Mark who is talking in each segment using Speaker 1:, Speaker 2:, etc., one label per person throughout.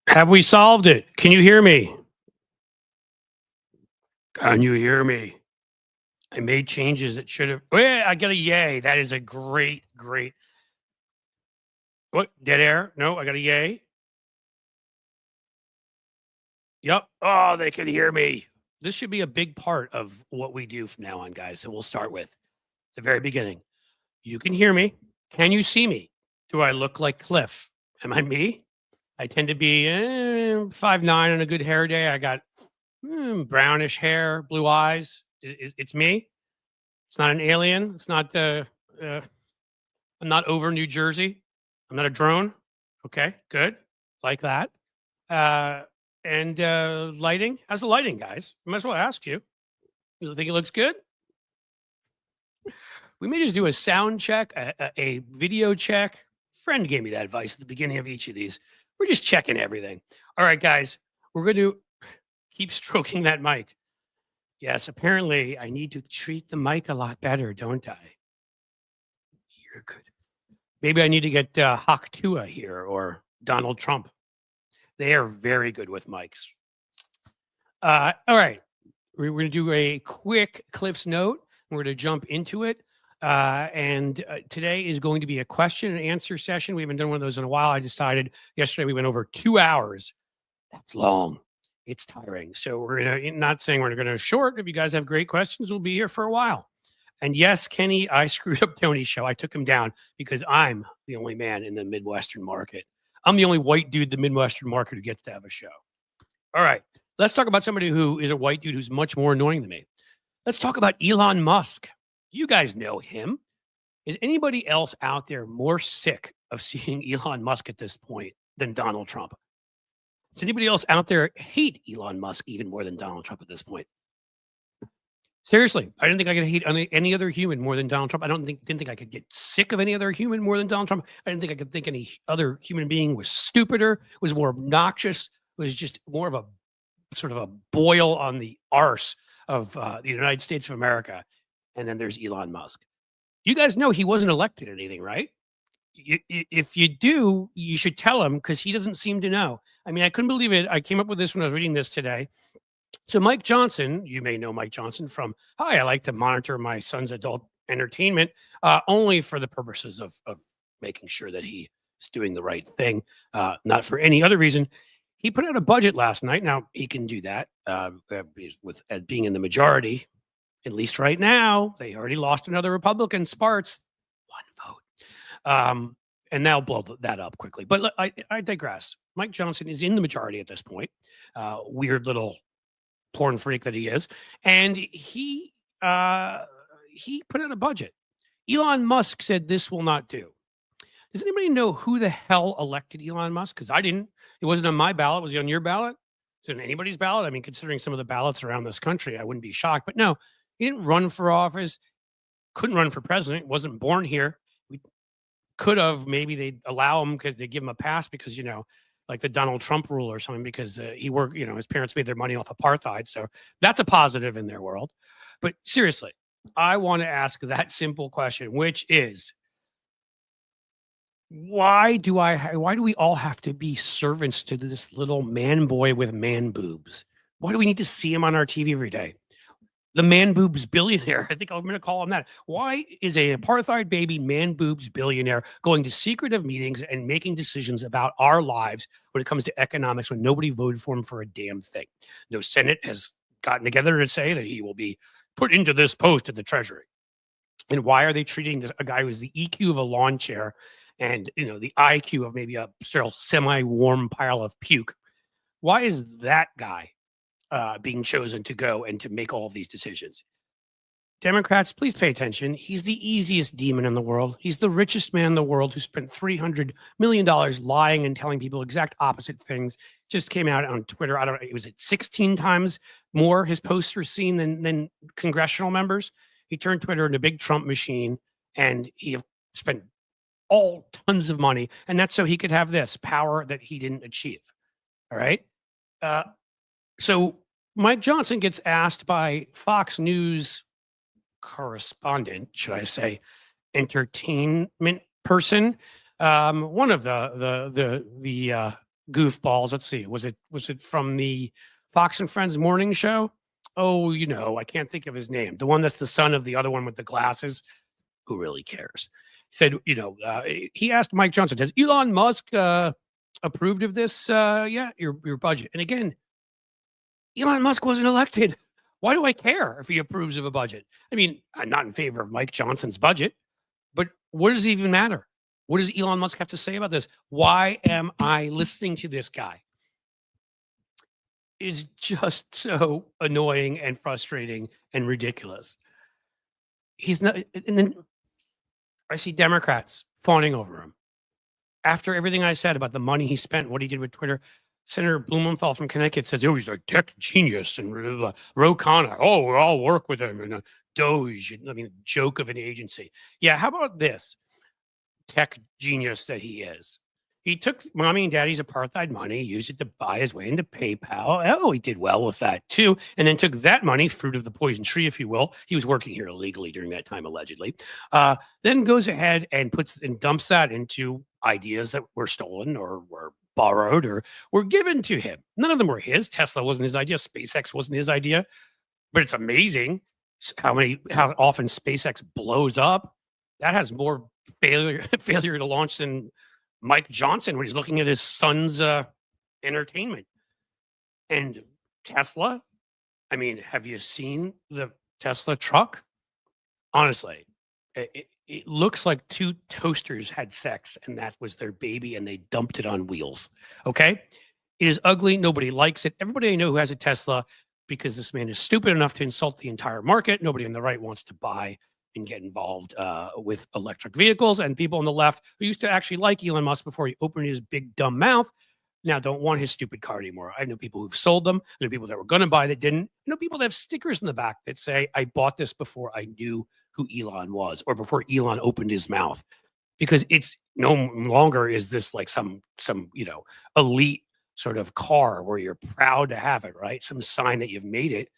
Speaker 1: Have we solved it? Can you hear me? Can you hear me? I made changes that should have. Oh, yeah, I got a yay. That is a great. What? Dead air? No, I got a yay. Yep. Oh, they can hear me. This should be a big part of what we do from now on, guys. So we'll start with the very beginning. You can hear me. Can you see me? Do I look like Cliff? Am I me? I tend to be 5'9" on a good hair day. I got brownish hair, blue eyes. It's me. It's not an alien. It's not I'm not over New Jersey. I'm not a drone. Okay, good. Like that. And lighting. How's the lighting, guys? I might as well ask you. You think it looks good? We may just do a sound check, a video check. Friend gave me that advice at the beginning of each of these. We're just checking everything. All right, guys, we're going to keep stroking that mic. Yes, apparently I need to treat the mic a lot better, don't I? You're good. Maybe I need to get Hawk Tua here or Donald Trump. They are very good with mics. All right. We're going to do a quick Cliff's Note. We're going to jump into it. And today is going to be a question and answer session. We haven't done one of those in a while. I decided yesterday we went over 2 hours. That's long. It's tiring. So we're going to, not saying we're going to short. If you guys have great questions, we'll be here for a while. And yes, Kenny, I screwed up Tony's show. I took him down because I'm the only man in the Midwestern market. I'm the only white dude in the Midwestern market who gets to have a show. All right. Let's talk about somebody who is a white dude who's much more annoying than me. Let's talk about Elon Musk. You guys know him. Is anybody else out there more sick of seeing Elon Musk at this point than Donald Trump? Does anybody else out there hate Elon Musk even more than Donald Trump at this point? Seriously, I didn't think I could hate any other human more than Donald Trump. I didn't think I could get sick of any other human more than Donald Trump. I didn't think I could think any other human being was stupider, was more obnoxious, was just more of a sort of a boil on the arse of the United States of America. And then there's Elon Musk. You guys know he wasn't elected anything, right? If you do, you should tell him because he doesn't seem to know. I mean, I couldn't believe it. I came up with this when I was reading this today. So Mike Johnson, you may know Mike Johnson from, hi, I like to monitor my son's adult entertainment only for the purposes of making sure that he is doing the right thing, not for any other reason. He put out a budget last night. Now, he can do that with being in the majority. At least right now, they already lost another Republican, Sparts, 1 vote. And they'll blow that up quickly. But I digress. Mike Johnson is in the majority at this point. Weird little porn freak that he is. And he put out a budget. Elon Musk said this will not do. Does anybody know who the hell elected Elon Musk? Because I didn't. It wasn't on my ballot. Was it on your ballot? Is it on anybody's ballot? I mean, considering some of the ballots around this country, I wouldn't be shocked. But no, he didn't run for office, couldn't run for president, wasn't born here. We could have, maybe they'd allow him because they give him a pass because, like the Donald Trump rule or something, because he worked, his parents made their money off apartheid. So that's a positive in their world. But seriously, I want to ask that simple question, which is, why do we all have to be servants to this little man boy with man boobs? Why do we need to see him on our TV every day? The man boobs billionaire. I think I'm going to call him that. Why is a apartheid baby man boobs billionaire going to secretive meetings and making decisions about our lives when it comes to economics when nobody voted for him for a damn thing? No Senate has gotten together to say that he will be put into this post in the Treasury. And why are they treating a guy who's the EQ of a lawn chair and the IQ of maybe a still semi-warm pile of puke? Why is that guy being chosen to go and to make all of these decisions? Democrats, please pay attention. He's the easiest demon in the world. He's the richest man in the world who spent $300 million lying and telling people exact opposite things. Just came out on Twitter. I don't know. Was it 16 times more his posts were seen than congressional members? He turned Twitter into a big Trump machine, and he spent all tons of money. And that's so he could have this power that he didn't achieve. All right. So Mike Johnson gets asked by Fox News correspondent, should I say, entertainment person. One of the goofballs. Let's see. Was it from the Fox and Friends morning show? Oh, I can't think of his name. The one that's the son of the other one with the glasses. Who really cares? Said, he asked Mike Johnson, "Has Elon Musk approved of this? Yeah, your budget." And again, Elon Musk wasn't elected. Why do I care if he approves of a budget? I mean, I'm not in favor of Mike Johnson's budget, but what does it even matter? What does Elon Musk have to say about this? Why am I listening to this guy? It's just so annoying and frustrating and ridiculous. He's not, and then I see Democrats fawning over him. After everything I said about the money he spent, what he did with Twitter, Senator Blumenthal from Connecticut says, "Oh, he's a tech genius," and Ro Khanna, "Oh, we'll all work with him," and Doge, I mean, joke of an agency. Yeah, how about this tech genius that he is? He took mommy and daddy's apartheid money, used it to buy his way into PayPal. Oh, he did well with that too. And then took that money, fruit of the poison tree, if you will. He was working here illegally during that time, allegedly. Then goes ahead and dumps that into ideas that were stolen or were borrowed or were given to him. None of them were his. Tesla wasn't his idea. SpaceX wasn't his idea. But it's amazing how often SpaceX blows up. That has more failure to launch than Mike Johnson when he's looking at his son's entertainment. And Tesla, I mean, have you seen the Tesla truck? Honestly, it looks like two toasters had sex and that was their baby and they dumped it on wheels. Okay? It is ugly. Nobody likes it. Everybody I know who has a Tesla, because this man is stupid enough to insult the entire market. Nobody on the right wants to buy and get involved with electric vehicles, and people on the left who used to actually like Elon Musk before he opened his big dumb mouth now don't want his stupid car anymore. I know people who've sold them. I know people that were going to buy that didn't. I know people that have stickers in the back that say, "I bought this before I knew who Elon was," or before Elon opened his mouth, because it's no longer is this like some elite sort of car where you're proud to have it, right? Some sign that you've made it.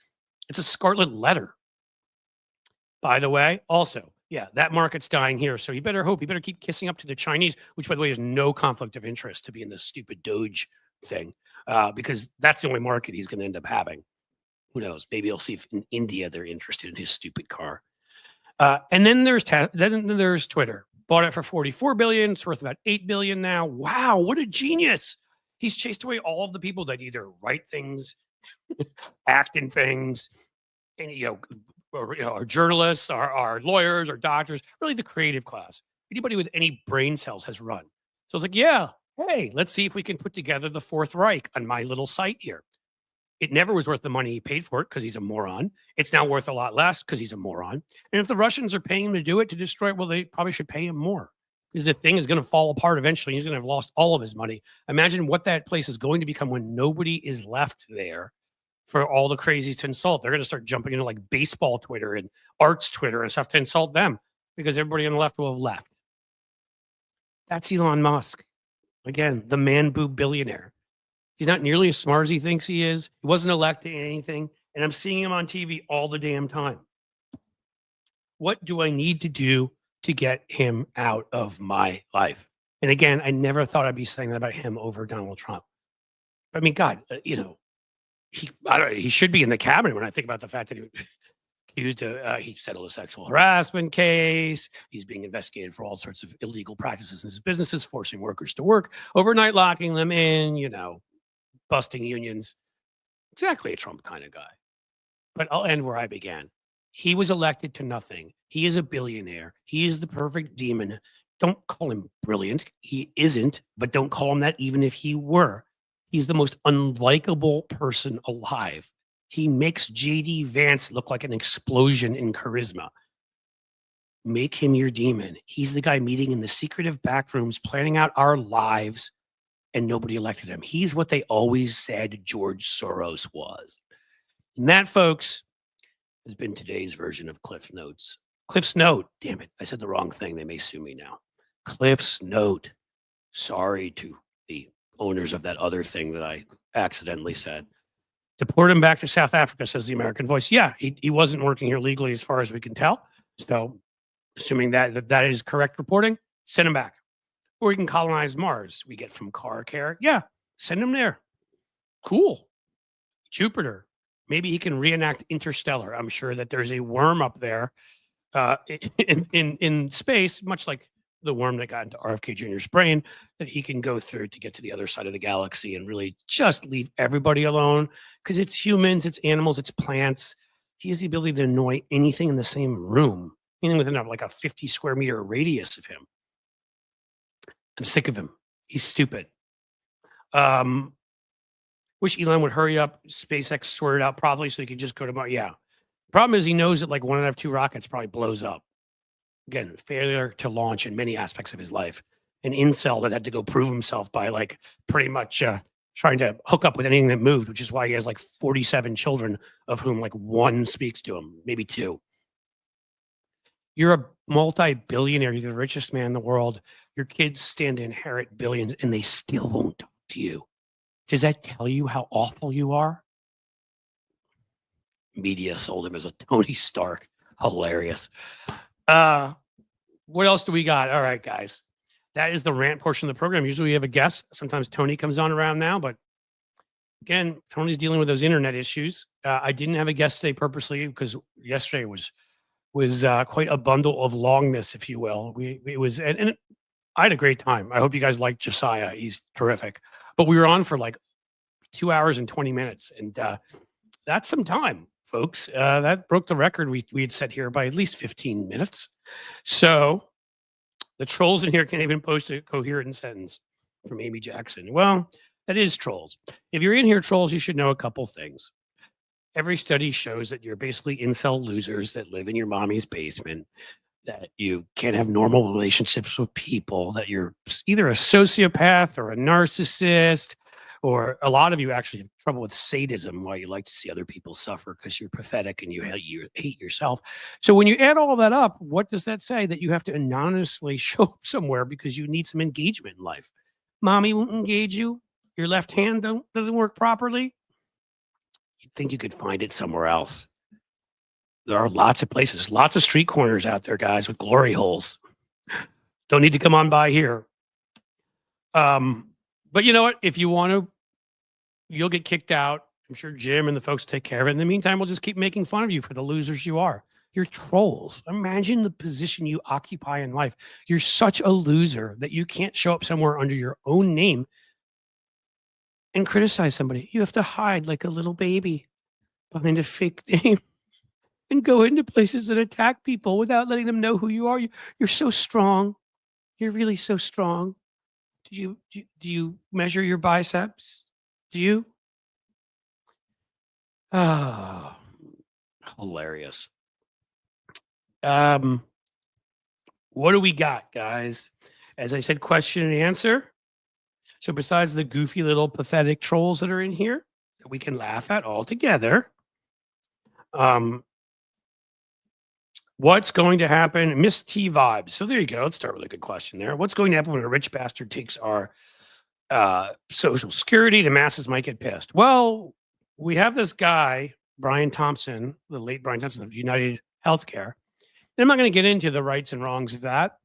Speaker 1: It's a scarlet letter. By the way, also, yeah, that market's dying here. So you better keep kissing up to the Chinese, which, by the way, is no conflict of interest to be in this stupid Doge thing, because that's the only market he's going to end up having. Who knows? Maybe he'll see if in India they're interested in his stupid car. And then there's Twitter. Bought it for $44 billion. It's worth about $8 billion now. Wow, what a genius! He's chased away all of the people that either write things, act in things, and or journalists, or lawyers, or doctors, really the creative class. Anybody with any brain cells has run. So it's like, yeah, hey, let's see if we can put together the Fourth Reich on my little site here. It never was worth the money he paid for it because he's a moron. It's now worth a lot less because he's a moron. And if the Russians are paying him to do it, to destroy it, well, they probably should pay him more, because the thing is going to fall apart eventually. He's going to have lost all of his money. Imagine what that place is going to become when nobody is left there for all the crazies to insult. They're going to start jumping into like baseball Twitter and arts Twitter and stuff to insult them, because everybody on the left will have left. That's Elon Musk. Again, the man boob billionaire. He's not nearly as smart as he thinks he is. He wasn't elected in anything. And I'm seeing him on TV all the damn time. What do I need to do to get him out of my life? And again, I never thought I'd be saying that about him over Donald Trump. I mean, God, he should be in the cabinet when I think about the fact that he accused he settled a sexual harassment case. He's being investigated for all sorts of illegal practices in his businesses, forcing workers to work overnight, locking them in, busting unions. Exactly a Trump kind of guy. But I'll end where I began. He was elected to nothing. He is a billionaire. He is the perfect demon. Don't call him brilliant. He isn't, but don't call him that even if he were. He's the most unlikable person alive. He makes J.D. Vance look like an explosion in charisma. Make him your demon. He's the guy meeting in the secretive back rooms, planning out our lives, and nobody elected him. He's what they always said George Soros was. And that, folks, has been today's version of Cliff Notes. Cliff's Note. Damn it. I said the wrong thing. They may sue me now. Cliff's Note. Sorry to the owners of that other thing that I accidentally said. Deport him back to South Africa, says the American Voice. Yeah, he wasn't working here legally as far as we can tell. So assuming that is correct reporting, send him back. Or he can colonize Mars. We get from Car Care. Yeah, send him there. Cool. Jupiter. Maybe he can reenact Interstellar. I'm sure that there's a worm up there in space, much like the worm that got into RFK Jr.'s brain, that he can go through to get to the other side of the galaxy and really just leave everybody alone, because it's humans, it's animals, it's plants. He has the ability to annoy anything in the same room, meaning within like a 50 square meter radius of him. I'm sick of him. He's stupid. Wish Elon would hurry up, SpaceX sort it out properly so he could just go to Mars. Yeah. Problem is he knows that like one out of two rockets probably blows up. Again, failure to launch in many aspects of his life. An incel that had to go prove himself by like pretty much trying to hook up with anything that moved, which is why he has like 47 children, of whom like one speaks to him, maybe two. You're a multi-billionaire. You're the richest man in the world. Your kids stand to inherit billions and they still won't talk to you. Does that tell you how awful you are? Media sold him as a Tony Stark. Hilarious. What else do we got? All right, guys. That is the rant portion of the program. Usually we have a guest. Sometimes Tony comes on around now, but again, Tony's dealing with those internet issues. I didn't have a guest today purposely because yesterday was quite a bundle of longness, if you will. It was, and I had a great time. I hope you guys like Josiah. He's terrific. But we were on for like 2 hours and 20 minutes, and that's some time, folks. That broke the record we had set here by at least 15 minutes. So the trolls in here can't even post a coherent sentence from Amy Jackson. Well, that is trolls. If you're in here, trolls, you should know a couple things. Every study shows that you're basically incel losers that live in your mommy's basement, that you can't have normal relationships with people, that you're either a sociopath or a narcissist, or a lot of you actually have trouble with sadism, why you like to see other people suffer because you're pathetic and you hate yourself. So when you add all that up, what does that say? That you have to anonymously show up somewhere because you need some engagement in life. Mommy won't engage you. Your left hand doesn't work properly. You'd think you could find it somewhere else. There are lots of places, lots of street corners out there, guys, with glory holes. Don't need to come on by here. But you know what? If you want to, you'll get kicked out. I'm sure Jim and the folks take care of it. In the meantime, we'll just keep making fun of you for the losers you are. You're trolls. Imagine the position you occupy in life. You're such a loser that you can't show up somewhere under your own name and criticize somebody. You have to hide like a little baby behind a fake name and go into places and attack people without letting them know who you are. You're so strong. You're really so strong. Do you measure your biceps? Do you? Oh, hilarious. What do we got, guys? As I said, question and answer. So besides the goofy little pathetic trolls that are in here that we can laugh at all together, what's going to happen? Miss T vibes. So there you go. Let's start with a good question there. What's going to happen when a rich bastard takes our Social Security? The masses might get pissed. Well, we have this guy, Brian Thompson, the late Brian Thompson of United Healthcare. And I'm not going to get into the rights and wrongs of that.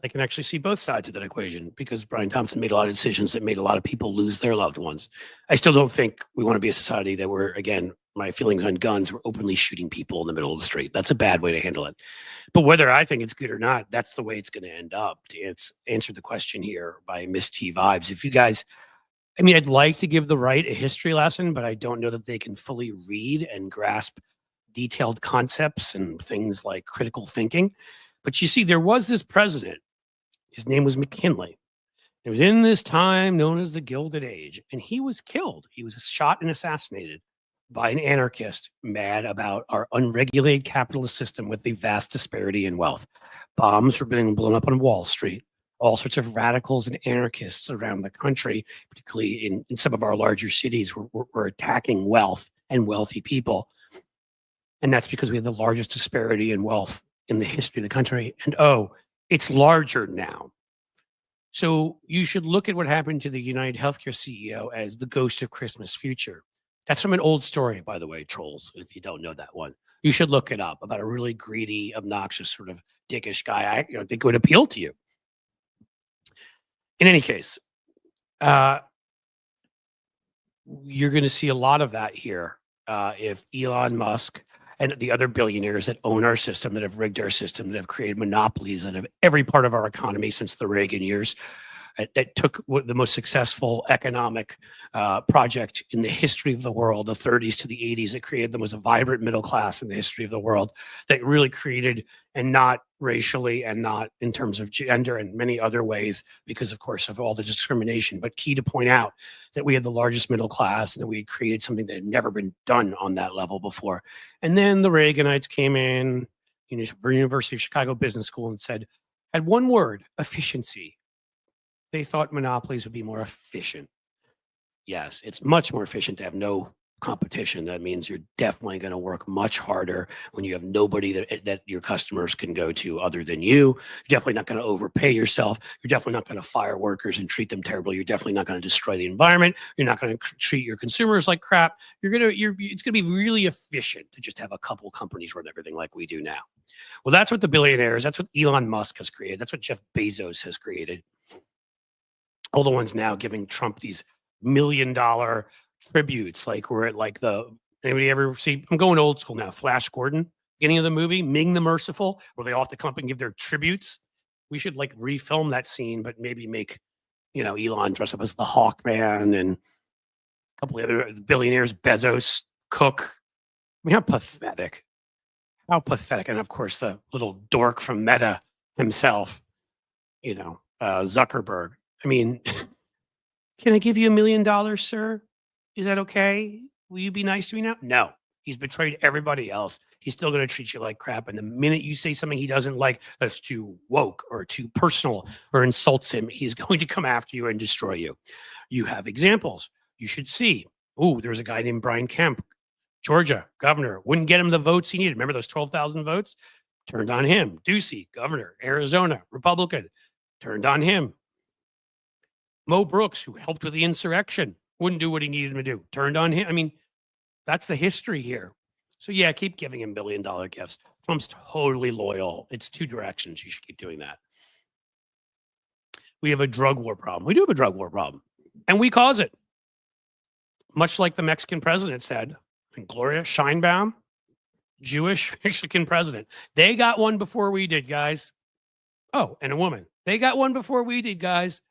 Speaker 1: I can actually see both sides of that equation because Brian Thompson made a lot of decisions that made a lot of people lose their loved ones. I still don't think we want to be a society that we're, again, my feelings on guns, we're openly shooting people in the middle of the street. That's a bad way to handle it. But whether I think it's good or not, that's the way it's going to end up. It's answered the question here by Miss T Vibes. If you guys, I mean, I'd like to give the right a history lesson, but I don't know that they can fully read and grasp detailed concepts and things like critical thinking. But you see, there was this president. His name was McKinley. It was in this time known as the Gilded Age, and he was killed. He was shot and assassinated by an anarchist mad about our unregulated capitalist system with a vast disparity in wealth. Bombs were being blown up on Wall Street. All sorts of radicals and anarchists around the country, particularly in some of our larger cities, were attacking wealth and wealthy people. And that's because we have the largest disparity in wealth in the history of the country. And it's larger now. So you should look at what happened to the United Healthcare CEO as the ghost of Christmas future. That's from an old story, by the way, trolls. If you don't know that one, you should look it up, about a really greedy, obnoxious, sort of dickish guy. I think it would appeal to you. In any case, uh, you're going to see a lot of that here if Elon Musk and the other billionaires that own our system, that have rigged our system, that have created monopolies that have every part of our economy since the Reagan years, that took the most successful economic project in the history of the world, the 30s to the 80s. It created the most vibrant middle class in the history of the world, that really created, and not racially and not in terms of gender and many other ways, because of course of all the discrimination, but key to point out that we had the largest middle class and that we had created something that had never been done on that level before. And then the Reaganites came in, University of Chicago Business School, and had one word: efficiency. They thought monopolies would be more efficient. Yes, it's much more efficient to have no competition. That means you're definitely going to work much harder when you have nobody that your customers can go to other than you. You're definitely not going to overpay yourself. You're definitely not going to fire workers and treat them terribly. You're definitely not going to destroy the environment. You're not going to treat your consumers like crap. It's going to be really efficient to just have a couple companies run everything like we do now. Well, that's what the billionaires, that's what Elon Musk has created. That's what Jeff Bezos has created. All the ones now giving Trump these $1 million tributes, like we're at like anybody ever see? I'm going old school now. Flash Gordon, beginning of the movie, Ming the Merciful, where they all have to come up and give their tributes. We should like refilm that scene, but maybe make Elon dress up as the Hawkman and a couple of other billionaires, Bezos, Cook. I mean, how pathetic! How pathetic! And of course, the little dork from Meta himself, Zuckerberg. I mean, can I give you $1 million, sir? Is that okay? Will you be nice to me now? No. He's betrayed everybody else. He's still going to treat you like crap. And the minute you say something he doesn't like, that's too woke or too personal or insults him, he's going to come after you and destroy you. You have examples. You should see. Oh, there's a guy named Brian Kemp, Georgia governor. Wouldn't get him the votes he needed. Remember those 12,000 votes? Turned on him. Ducey, governor, Arizona, Republican. Turned on him. Mo Brooks, who helped with the insurrection, wouldn't do what he needed him to do. Turned on him. I mean, that's the history here. So yeah, keep giving him $1 billion gifts. Trump's totally loyal. It's two directions. You should keep doing that. We have a drug war problem. We do have a drug war problem. And we cause it. Much like the Mexican president said, and Gloria Sheinbaum, Jewish Mexican president. They got one before we did, guys. Oh, and a woman. They got one before we did, guys.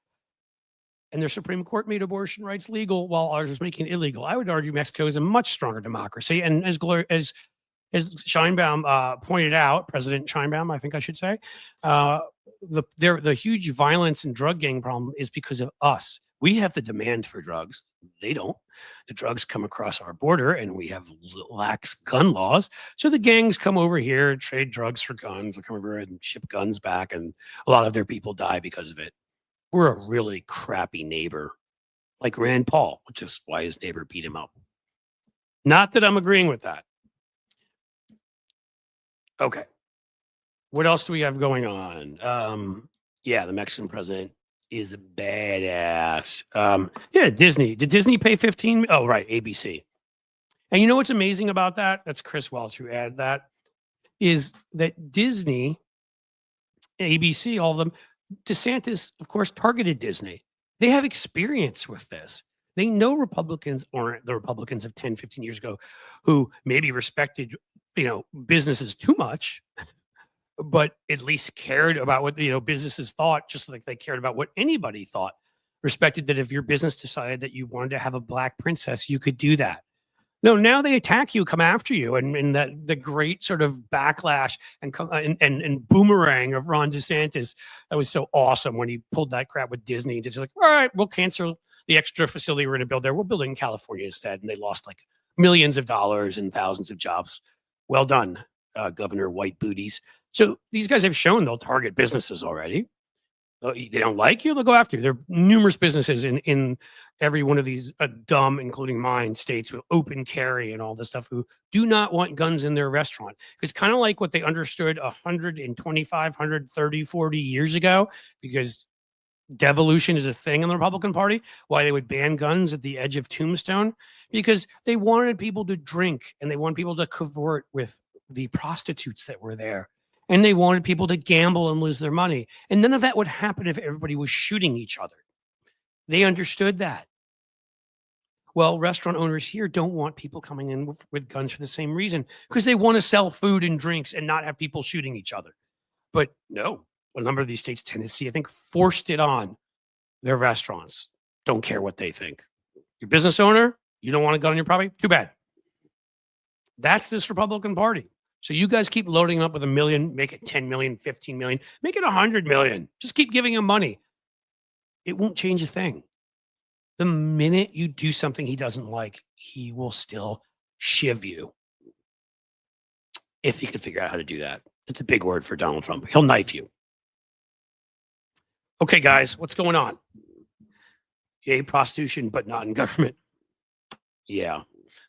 Speaker 1: And their Supreme Court made abortion rights legal while ours was making it illegal. I would argue Mexico is a much stronger democracy. And as Sheinbaum pointed out, President Sheinbaum, I think I should say, the huge violence and drug gang problem is because of us. We have the demand for drugs. They don't. The drugs come across our border and we have lax gun laws. So the gangs come over here, trade drugs for guns. They come over and ship guns back. And a lot of their people die because of it. We're a really crappy neighbor, like Rand Paul, which is why his neighbor beat him up. Not that I'm agreeing with that. Okay. What else do we have going on? Yeah, the Mexican president is a badass. Yeah, Disney. Did Disney pay 15? Oh, right, ABC. And you know what's amazing about that? That's Chris Welch who added that. Is that Disney, ABC, all of them, DeSantis, of course, targeted Disney. They have experience with this. They know Republicans aren't the Republicans of 10, 15 years ago who maybe respected, businesses too much, but at least cared about what, businesses thought, just like they cared about what anybody thought. Respected that if your business decided that you wanted to have a black princess, you could do that. No, now they attack you, come after you, and that the great sort of backlash and boomerang of Ron DeSantis, that was so awesome when he pulled that crap with Disney. Just like, all right, we'll cancel the extra facility we're going to build there. We'll build it in California instead, and they lost like millions of dollars and thousands of jobs. Well done, Governor White Booties. So these guys have shown they'll target businesses already. They don't like you, they'll go after you. There are numerous businesses in every one of these dumb, including mine, states with open carry and all this stuff who do not want guns in their restaurant. It's kind of like what they understood 125, 130, 40 years ago, because devolution is a thing in the Republican Party, why they would ban guns at the edge of Tombstone, because they wanted people to drink and they wanted people to cavort with the prostitutes that were there. And they wanted people to gamble and lose their money. And none of that would happen if everybody was shooting each other. They understood that. Well, restaurant owners here don't want people coming in with guns for the same reason, because they want to sell food and drinks and not have people shooting each other. But no, a number of these states, Tennessee, I think, forced it on their restaurants. Don't care what they think. Your business owner, you don't want a gun on your property? Too bad. That's this Republican Party. So you guys keep loading up with $1 million, make it 10 million, 15 million, make it 100 million. Just keep giving him money. It won't change a thing. The minute you do something he doesn't like, he will still shiv you. If he can figure out how to do that. It's a big word for Donald Trump. He'll knife you. Okay, guys, what's going on? Yay, prostitution, but not in government. Yeah,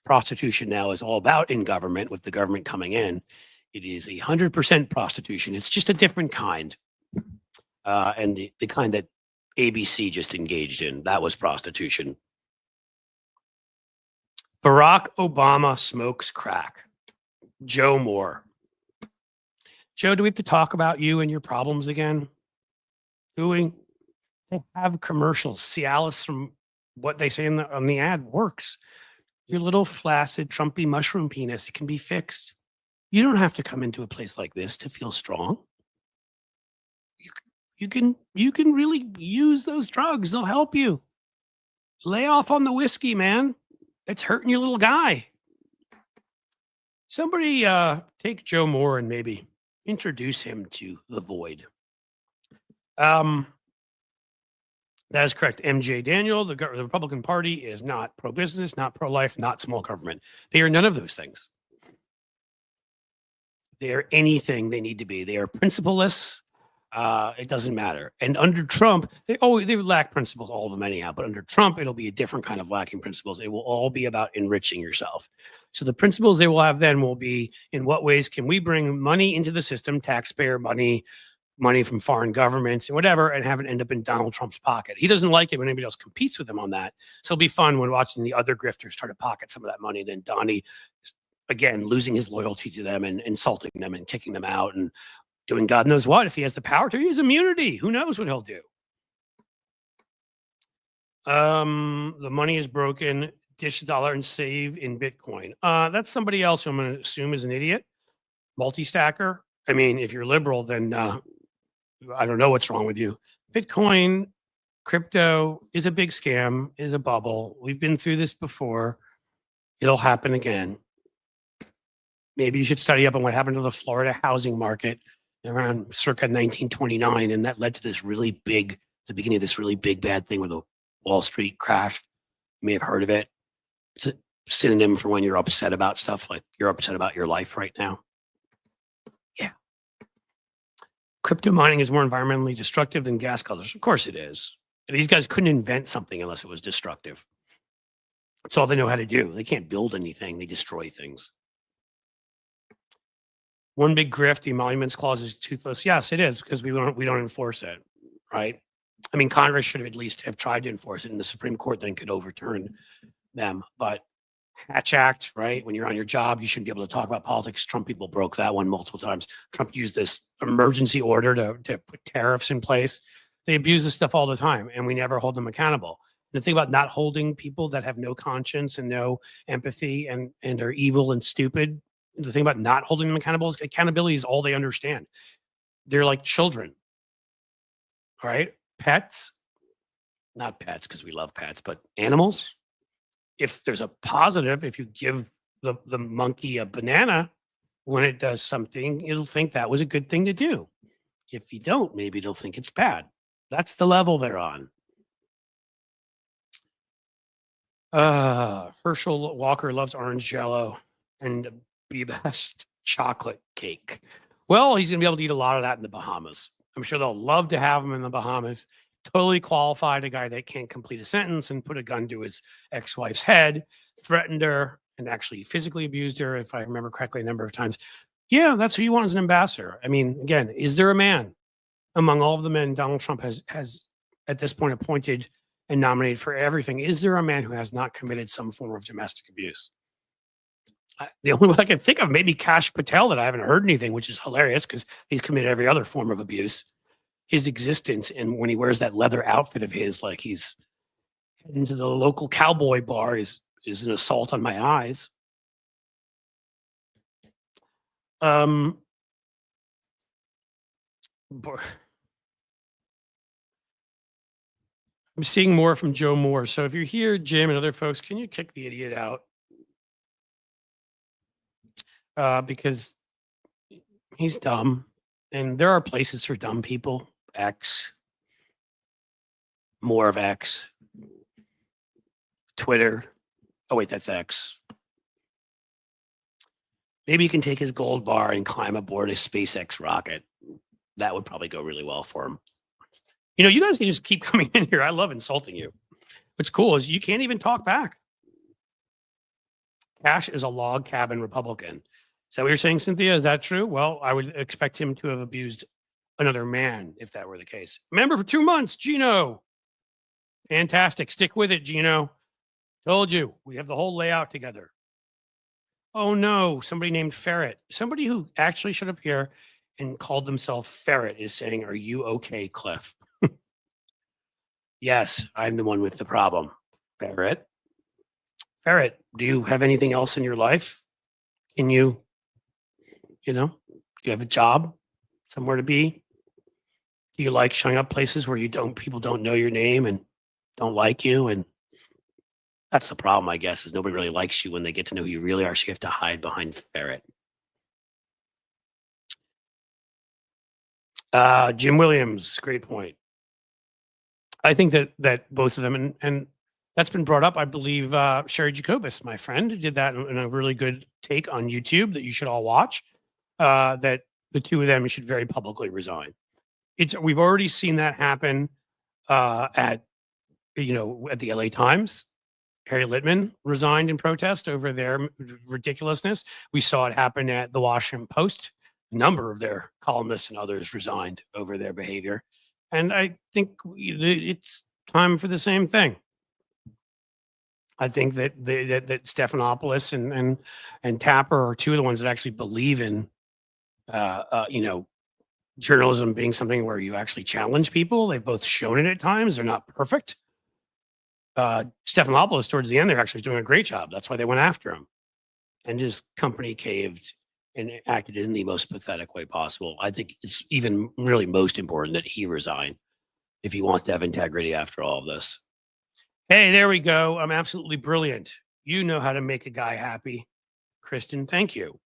Speaker 1: prostitution now is all about in government, with the government coming in. It is 100% prostitution. It's just a different kind. And the kind that ABC just engaged in, that was prostitution. Barack Obama smokes crack. Joe Moore. Joe, do we have to talk about you and your problems again? Do we? They have commercials. Cialis, from what they say on the ad, works. Your little flaccid, Trumpy mushroom penis, it can be fixed. You don't have to come into a place like this to feel strong. You can really use those drugs. They'll help you. Lay off on the whiskey, man. It's hurting your little guy. Somebody take Joe Moore and maybe introduce him to the void. That is correct. MJ Daniel, the Republican Party is not pro-business, not pro-life, not small government. They are none of those things. They are anything they need to be. They are principleless. It doesn't matter. And under Trump, they lack principles, all of them anyhow. But under Trump, it'll be a different kind of lacking principles. It will all be about enriching yourself. So the principles they will have then will be, in what ways can we bring money into the system, taxpayer money from foreign governments and whatever, and have it end up in Donald Trump's pocket. He doesn't like it when anybody else competes with him on that. So it'll be fun when watching the other grifters try to pocket some of that money. Then Donnie, again, losing his loyalty to them and insulting them and kicking them out and doing God knows what. If he has the power to, he has immunity. Who knows what he'll do? The money is broken. Dish $1 and save in Bitcoin. That's somebody else who I'm going to assume is an idiot. Multi-stacker. I mean, if you're liberal, then I don't know what's wrong with you. Bitcoin, crypto is a big scam, is a bubble. We've been through this before. It'll happen again. Maybe you should study up on what happened to the Florida housing market around circa 1929, and that led to this really big, the beginning of this really big bad thing where the Wall Street crashed. You may have heard of it. It's a synonym for when you're upset about stuff, like you're upset about your life right now. Yeah. Crypto mining is more environmentally destructive than gas guzzlers. Of course it is. These guys couldn't invent something unless it was destructive. That's all they know how to do. They can't build anything. They destroy things. One big grift, the emoluments clause is toothless. Yes, it is, because we don't enforce it, right? I mean, Congress should have at least have tried to enforce it, and the Supreme Court then could overturn them. But Hatch Act, right? When you're on your job, you shouldn't be able to talk about politics. Trump people broke that one multiple times. Trump used this emergency order to put tariffs in place. They abuse this stuff all the time, and we never hold them accountable. And the thing about not holding people that have no conscience and no empathy and are evil and stupid, the thing about not holding them accountable is accountability is all they understand. They're like children. All right? Pets, not pets because we love pets, but animals. If there's a positive, if you give the monkey a banana when it does something, it'll think that was a good thing to do. If you don't, maybe it'll think it's bad. That's the level they're on. Herschel Walker loves orange jello and be best chocolate cake. Well, he's going to be able to eat a lot of that in the Bahamas. I'm sure they'll love to have him in the Bahamas. Totally qualified, a guy that can't complete a sentence and put a gun to his ex-wife's head, threatened her, and actually physically abused her, if I remember correctly, a number of times. Yeah, that's who you want as an ambassador. I mean, again, is there a man among all of the men Donald Trump has at this point appointed and nominated for everything. Is there a man who has not committed some form of domestic abuse? The only one I can think of, maybe Kash Patel, that I haven't heard anything, which is hilarious because he's committed every other form of abuse. His existence, and when he wears that leather outfit of his, like he's heading to the local cowboy bar, is an assault on my eyes. I'm seeing more from Joe Moore. So if you're here, Jim and other folks, can you kick the idiot out? Because he's dumb, and there are places for dumb people. X, more of X, Twitter. Oh wait, that's X. Maybe he can take his gold bar and climb aboard a SpaceX rocket. That would probably go really well for him. You know, you guys can just keep coming in here. I love insulting you. What's cool is you can't even talk back. Cash is a log cabin Republican. Is that what you're saying, Cynthia? Is that true? Well, I would expect him to have abused another man if that were the case. Member for 2 months, Gino. Fantastic. Stick with it, Gino. Told you. We have the whole layout together. Oh, no. Somebody named Ferret. Somebody who actually showed up here and called themselves Ferret is saying, "Are you okay, Cliff?" Yes, I'm the one with the problem. Ferret. Ferret, do you have anything else in your life? Can you do you have a job? Somewhere to be? Do you like showing up places where people don't know your name and don't like you? And that's the problem, I guess, is nobody really likes you when they get to know who you really are. So you have to hide behind Ferret. Jim Williams, great point. I think that both of them, and that's been brought up. I believe Sherry Jacobus, my friend, did that in a really good take on YouTube that you should all watch. That the two of them should very publicly resign. We've already seen that happen at the LA Times. Harry Litman resigned in protest over their ridiculousness. We saw it happen at the Washington Post. A number of their columnists and others resigned over their behavior. And I think it's time for the same thing. I think that Stephanopoulos and Tapper are two of the ones that actually believe in, journalism being something where you actually challenge people. They've both shown it at times. They're not perfect. Stephanopoulos, towards the end, they're actually doing a great job. That's why they went after him. And his company caved and acted in the most pathetic way possible. I think it's even really most important that he resign if he wants to have integrity after all of this. Hey, there we go. I'm absolutely brilliant. You know how to make a guy happy. Kristen, thank you.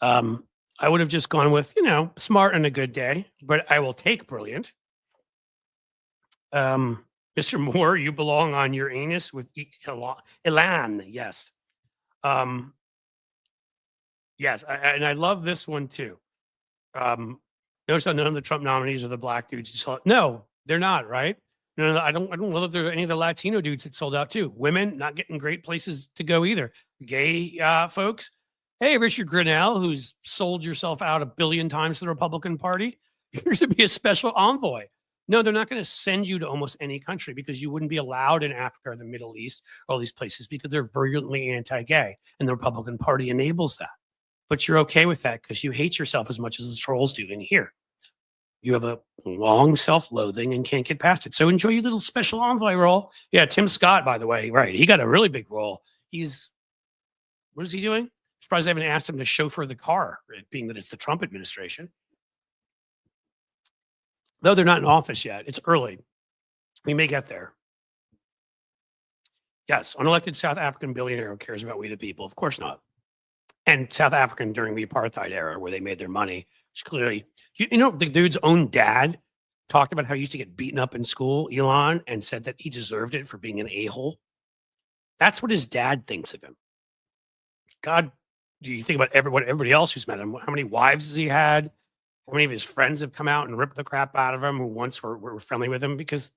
Speaker 1: I would have just gone with, smart and a good day, but I will take brilliant. Mr. Moore, you belong on your anus with Elan. Yes. Yes, and I love this one too. Notice how none of the Trump nominees are the black dudes. No, they're not, right? No, I don't know that there are any of the Latino dudes that sold out too. Women not getting great places to go either. Gay folks. Hey, Richard Grinnell, who's sold yourself out 1 billion times to the Republican Party, you're going to be a special envoy. No, they're not going to send you to almost any country because you wouldn't be allowed in Africa or the Middle East, all these places, because they're virulently anti-gay, and the Republican Party enables that. But you're okay with that because you hate yourself as much as the trolls do in here. You have a long self-loathing and can't get past it. So enjoy your little special envoy role. Yeah, Tim Scott, by the way, right? He got a really big role. What is he doing? Surprised I haven't asked him to chauffeur the car, being that it's the Trump administration. Though they're not in office yet. It's early. We may get there. Yes, unelected South African billionaire who cares about we the people. Of course not. And South African during the apartheid era where they made their money. Which clearly, the dude's own dad talked about how he used to get beaten up in school, Elon, and said that he deserved it for being an a-hole. That's what his dad thinks of him. God, do you think about everybody else who's met him? How many wives has he had? How many of his friends have come out and ripped the crap out of him who once were friendly with him? Because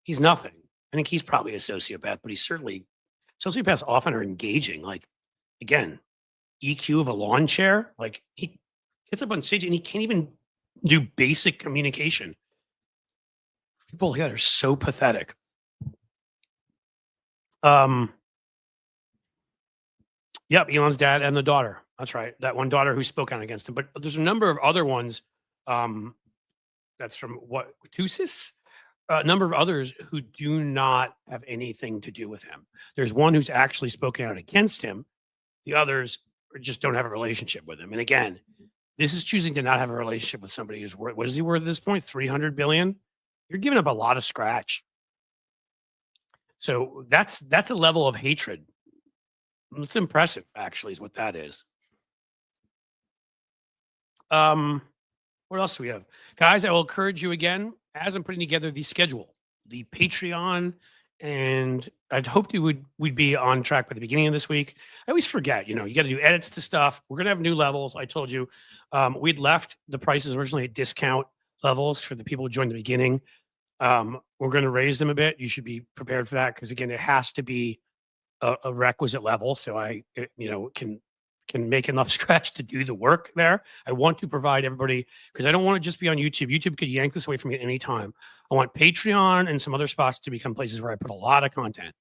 Speaker 1: he's nothing. I think he's probably a sociopath, but sociopaths often are engaging. Like, again, EQ of a lawn chair. Like, he gets up on stage and he can't even do basic communication. People like that are so pathetic. Yep, Elon's dad and the daughter. That's right. That one daughter who spoke out against him. But there's a number of other ones. That's from what Tusis? A number of others who do not have anything to do with him. There's one who's actually spoken out against him. The others just don't have a relationship with him. And again, this is choosing to not have a relationship with somebody who's worth, what is he worth at this point? 300 billion? You're giving up a lot of scratch. So that's a level of hatred. It's impressive, actually, is what that is. What else do we have? Guys, I will encourage you again, as I'm putting together the schedule, the Patreon, and I'd hoped we'd be on track by the beginning of this week. I always forget, you got to do edits to stuff. We're going to have new levels. I told you, we'd left the prices originally at discount levels for the people who joined the beginning. We're going to raise them a bit. You should be prepared for that because, again, it has to be a requisite level. So I can make enough scratch to do the work there. I want to provide everybody, because I don't want to just be on YouTube. YouTube could yank this away from me at any time. I want Patreon and some other spots to become places where I put a lot of content.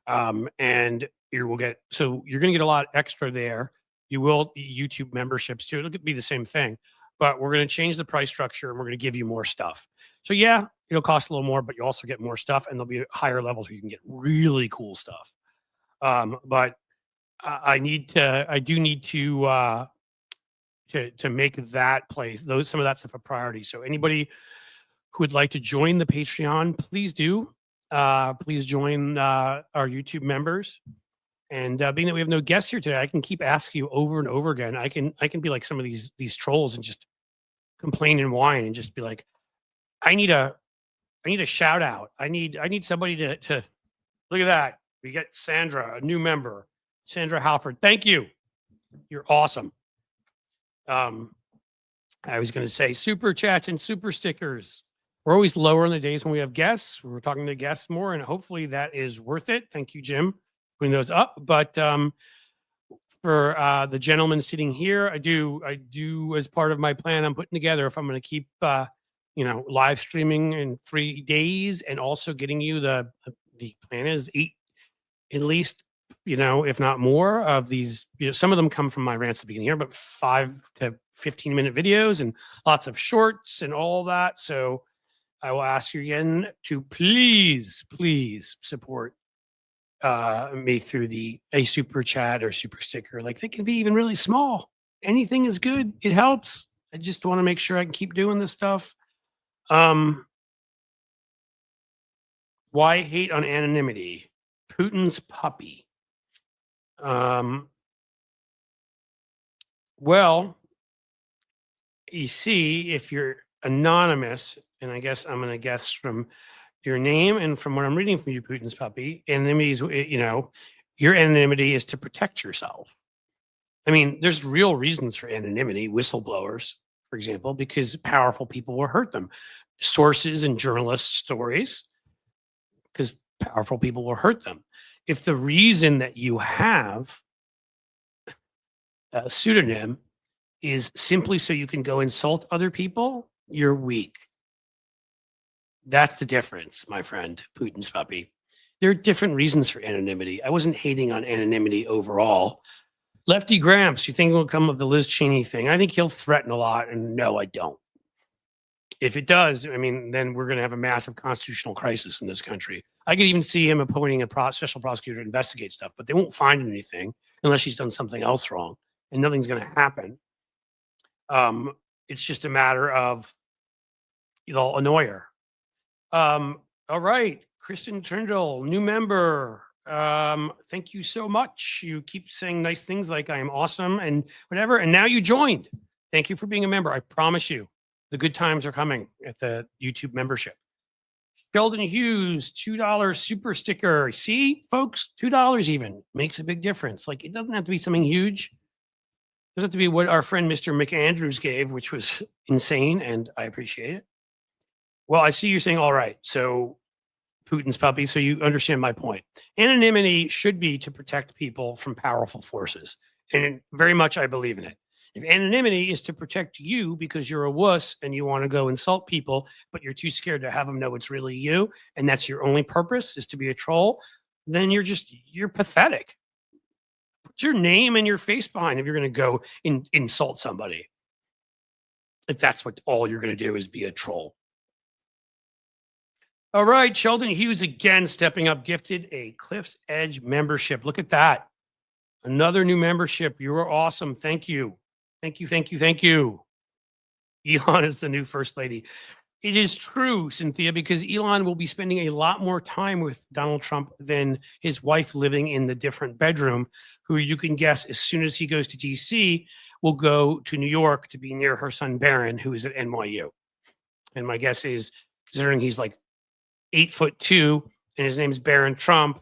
Speaker 1: And you're going to get a lot extra there. You will YouTube memberships too. It'll be the same thing, but we're going to change the price structure and we're going to give you more stuff. So yeah, it'll cost a little more, but you also get more stuff, and there'll be higher levels where you can get really cool stuff. But I do need to make that place, some of that stuff a priority. So anybody who would like to join the Patreon, please do. Please join our YouTube members. And being that we have no guests here today, I can keep asking you over and over again. I can be like some of these trolls and just complain and whine and just be like, I need a shout out. I need somebody to look at that. We get Sandra, a new member. Sandra Halford, thank you. You're awesome. I was going to say super chats and super stickers. We're always lower on the days when we have guests. We're talking to guests more, and hopefully that is worth it. Thank you, Jim, putting those up. But for the gentleman sitting here, I do as part of my plan I'm putting together, if I'm going to keep live streaming in 3 days and also getting you the plan is 8 at least, if not more of these, some of them come from my rants at the beginning here, but 5 to 15-minute videos and lots of shorts and all that. So I will ask you again to please support me through a super chat or super sticker. Like, they can be even really small. Anything is good. It helps. I just want to make sure I can keep doing this stuff. Why hate on anonymity? Putin's puppy. Well, you see, if you're anonymous, and I guess I'm going to guess from your name and from what I'm reading from you, Putin's puppy, anonymity is, your anonymity is to protect yourself. I mean, there's real reasons for anonymity, whistleblowers, for example, because powerful people will hurt them. Sources and journalists' stories, because powerful people will hurt them. If the reason that you have a pseudonym is simply so you can go insult other people, you're weak. That's the difference, my friend, Putin's puppy. There are different reasons for anonymity. I wasn't hating on anonymity overall. Lefty Gramps, you think it will come of the Liz Cheney thing? I think he'll threaten a lot, and no, I don't. If it does, I mean, then we're going to have a massive constitutional crisis in this country. I could even see him appointing a special prosecutor to investigate stuff, but they won't find anything unless she's done something else wrong, and nothing's going to happen. It's just a matter of they'll annoy her. All right, Kristen Trindle, new member. Thank you so much. You keep saying nice things like I am awesome and whatever, and now you joined. Thank you for being a member. I promise you, the good times are coming at the YouTube membership. Sheldon Hughes, $2 super sticker. See, folks, $2 even makes a big difference. Like, it doesn't have to be something huge. It doesn't have to be what our friend Mr. McAndrews gave, which was insane, and I appreciate it. Well, I see you're saying, all right, so Putin's puppy, so you understand my point. Anonymity should be to protect people from powerful forces, and very much I believe in it. If anonymity is to protect you because you're a wuss and you want to go insult people, but you're too scared to have them know it's really you, and that's your only purpose is to be a troll, then you're pathetic. Put your name and your face behind if you're going to go insult somebody. If that's what all you're going to do is be a troll. All right, Sheldon Hughes again stepping up, gifted a Cliff's Edge membership. Look at that. Another new membership. You are awesome. Thank you. Thank you, thank you, thank you. Elon is the new first lady. It is true, Cynthia, because Elon will be spending a lot more time with Donald Trump than his wife living in the different bedroom, who you can guess as soon as he goes to DC, will go to New York to be near her son Barron, who is at NYU. And my guess is, considering he's like 8'2" and his name's Barron Trump,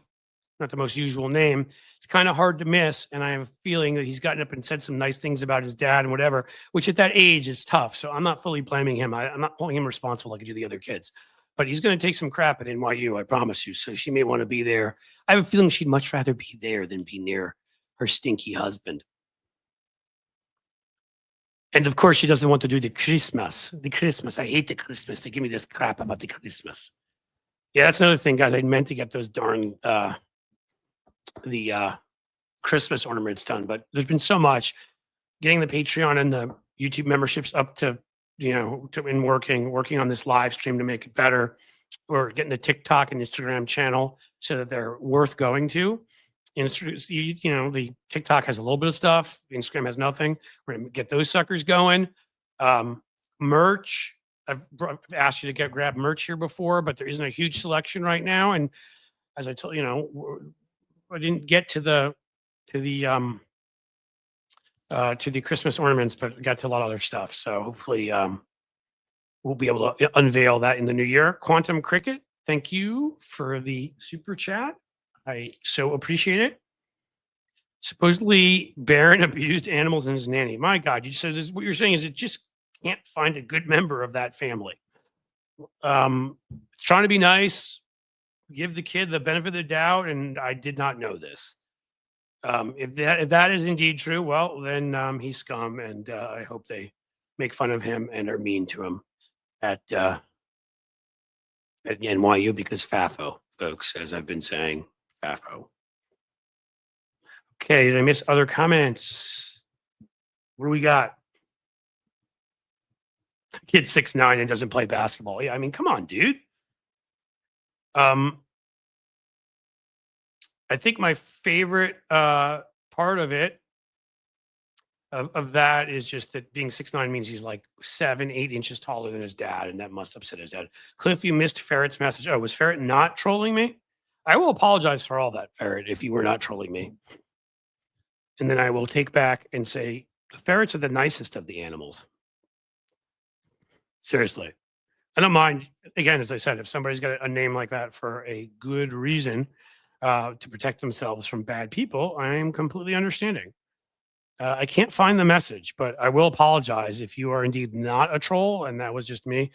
Speaker 1: not the most usual name, it's kind of hard to miss. And I have a feeling that he's gotten up and said some nice things about his dad and whatever, which at that age is tough. So I'm not fully blaming him. I'm not holding him responsible like I do the other kids. But he's going to take some crap at NYU, I promise you. So she may want to be there. I have a feeling she'd much rather be there than be near her stinky husband. And of course, she doesn't want to do the Christmas. The Christmas. I hate the Christmas. They give me this crap about the Christmas. Yeah, that's another thing, guys. I meant to get those darn Christmas ornaments done, but there's been so much getting the Patreon and the YouTube memberships up to, and working on this live stream to make it better, or getting the TikTok and Instagram channel so that they're worth going to. The TikTok has a little bit of stuff. Instagram has nothing. We're going to get those suckers going. Merch. I've asked you to grab merch here before, but there isn't a huge selection right now. And as I told I didn't get to the Christmas ornaments, but got to a lot of other stuff. So hopefully we'll be able to unveil that in the new year. Quantum Cricket, thank you for the super chat. I so appreciate it. Supposedly Barron abused animals in his nanny. My God, you said what you're saying is it just can't find a good member of that family. Trying to be nice, give the kid the benefit of the doubt, and I did not know this. If that is indeed true, well, then he's scum, and I hope they make fun of him and are mean to him at NYU, because FAFO, folks, as I've been saying, FAFO. Okay, did I miss other comments? What do we got? Kid's 6'9" and doesn't play basketball. Yeah, I mean, come on, dude. I think my favorite part of it, of that, is just that being 6'9" means he's like 7-8 inches taller than his dad, and that must upset his dad. Cliff, you missed Ferret's message. Oh, was Ferret not trolling me? I will apologize for all that, Ferret, if you were not trolling me. And then I will take back and say, the ferrets are the nicest of the animals. Seriously. I don't mind, again, as I said, if somebody's got a name like that for a good reason to protect themselves from bad people, I am completely understanding. I can't find the message, but I will apologize if you are indeed not a troll and that was just me.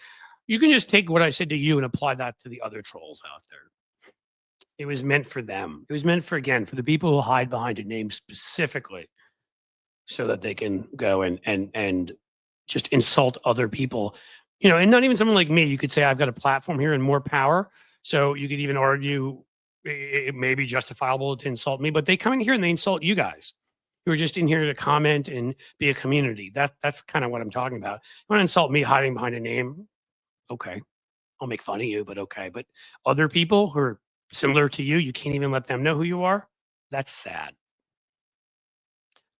Speaker 1: You can just take what I said to you and apply that to the other trolls out there. It was meant for them. It was meant for the people who hide behind a name specifically so that they can go and just insult other people. And not even someone like me. You could say, I've got a platform here and more power. So you could even argue it may be justifiable to insult me, but they come in here and they insult you guys who are just in here to comment and be a community. That's kind of what I'm talking about. You want to insult me hiding behind a name? Okay. I'll make fun of you, but okay. But other people who are similar to you, you can't even let them know who you are? That's sad.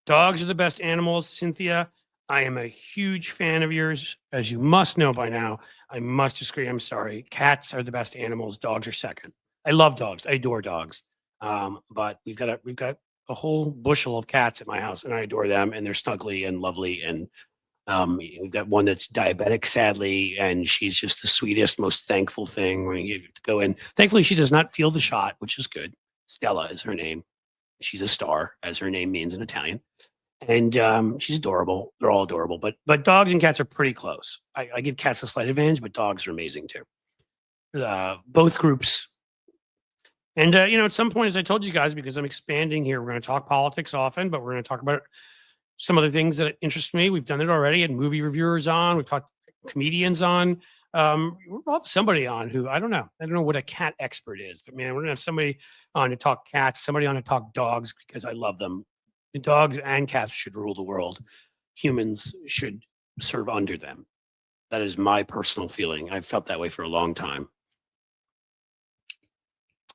Speaker 1: Dogs are the best animals, Cynthia. I am a huge fan of yours. As you must know by now, I must disagree. I'm sorry. Cats are the best animals. Dogs are second. I love dogs. I adore dogs. But we've got a whole bushel of cats at my house, and I adore them, and they're snuggly and lovely. And we've got one that's diabetic, sadly, and she's just the sweetest, most thankful thing when you get to go in. Thankfully, she does not feel the shot, which is good. Stella is her name. She's a star, as her name means in Italian. And she's adorable. They're all adorable. But dogs and cats are pretty close. I give cats a slight advantage, but dogs are amazing too. Both groups. And, at some point, as I told you guys, because I'm expanding here, we're going to talk politics often, but we're going to talk about some other things that interest me. We've done it already, and movie reviewers on. We've talked comedians on. We'll have somebody on who I don't know what a cat expert is, but man, we're gonna have somebody on to talk cats, somebody on to talk dogs because I love them. Dogs and cats should rule the world. Humans should serve under them. That is my personal feeling. I've felt that way for a long time.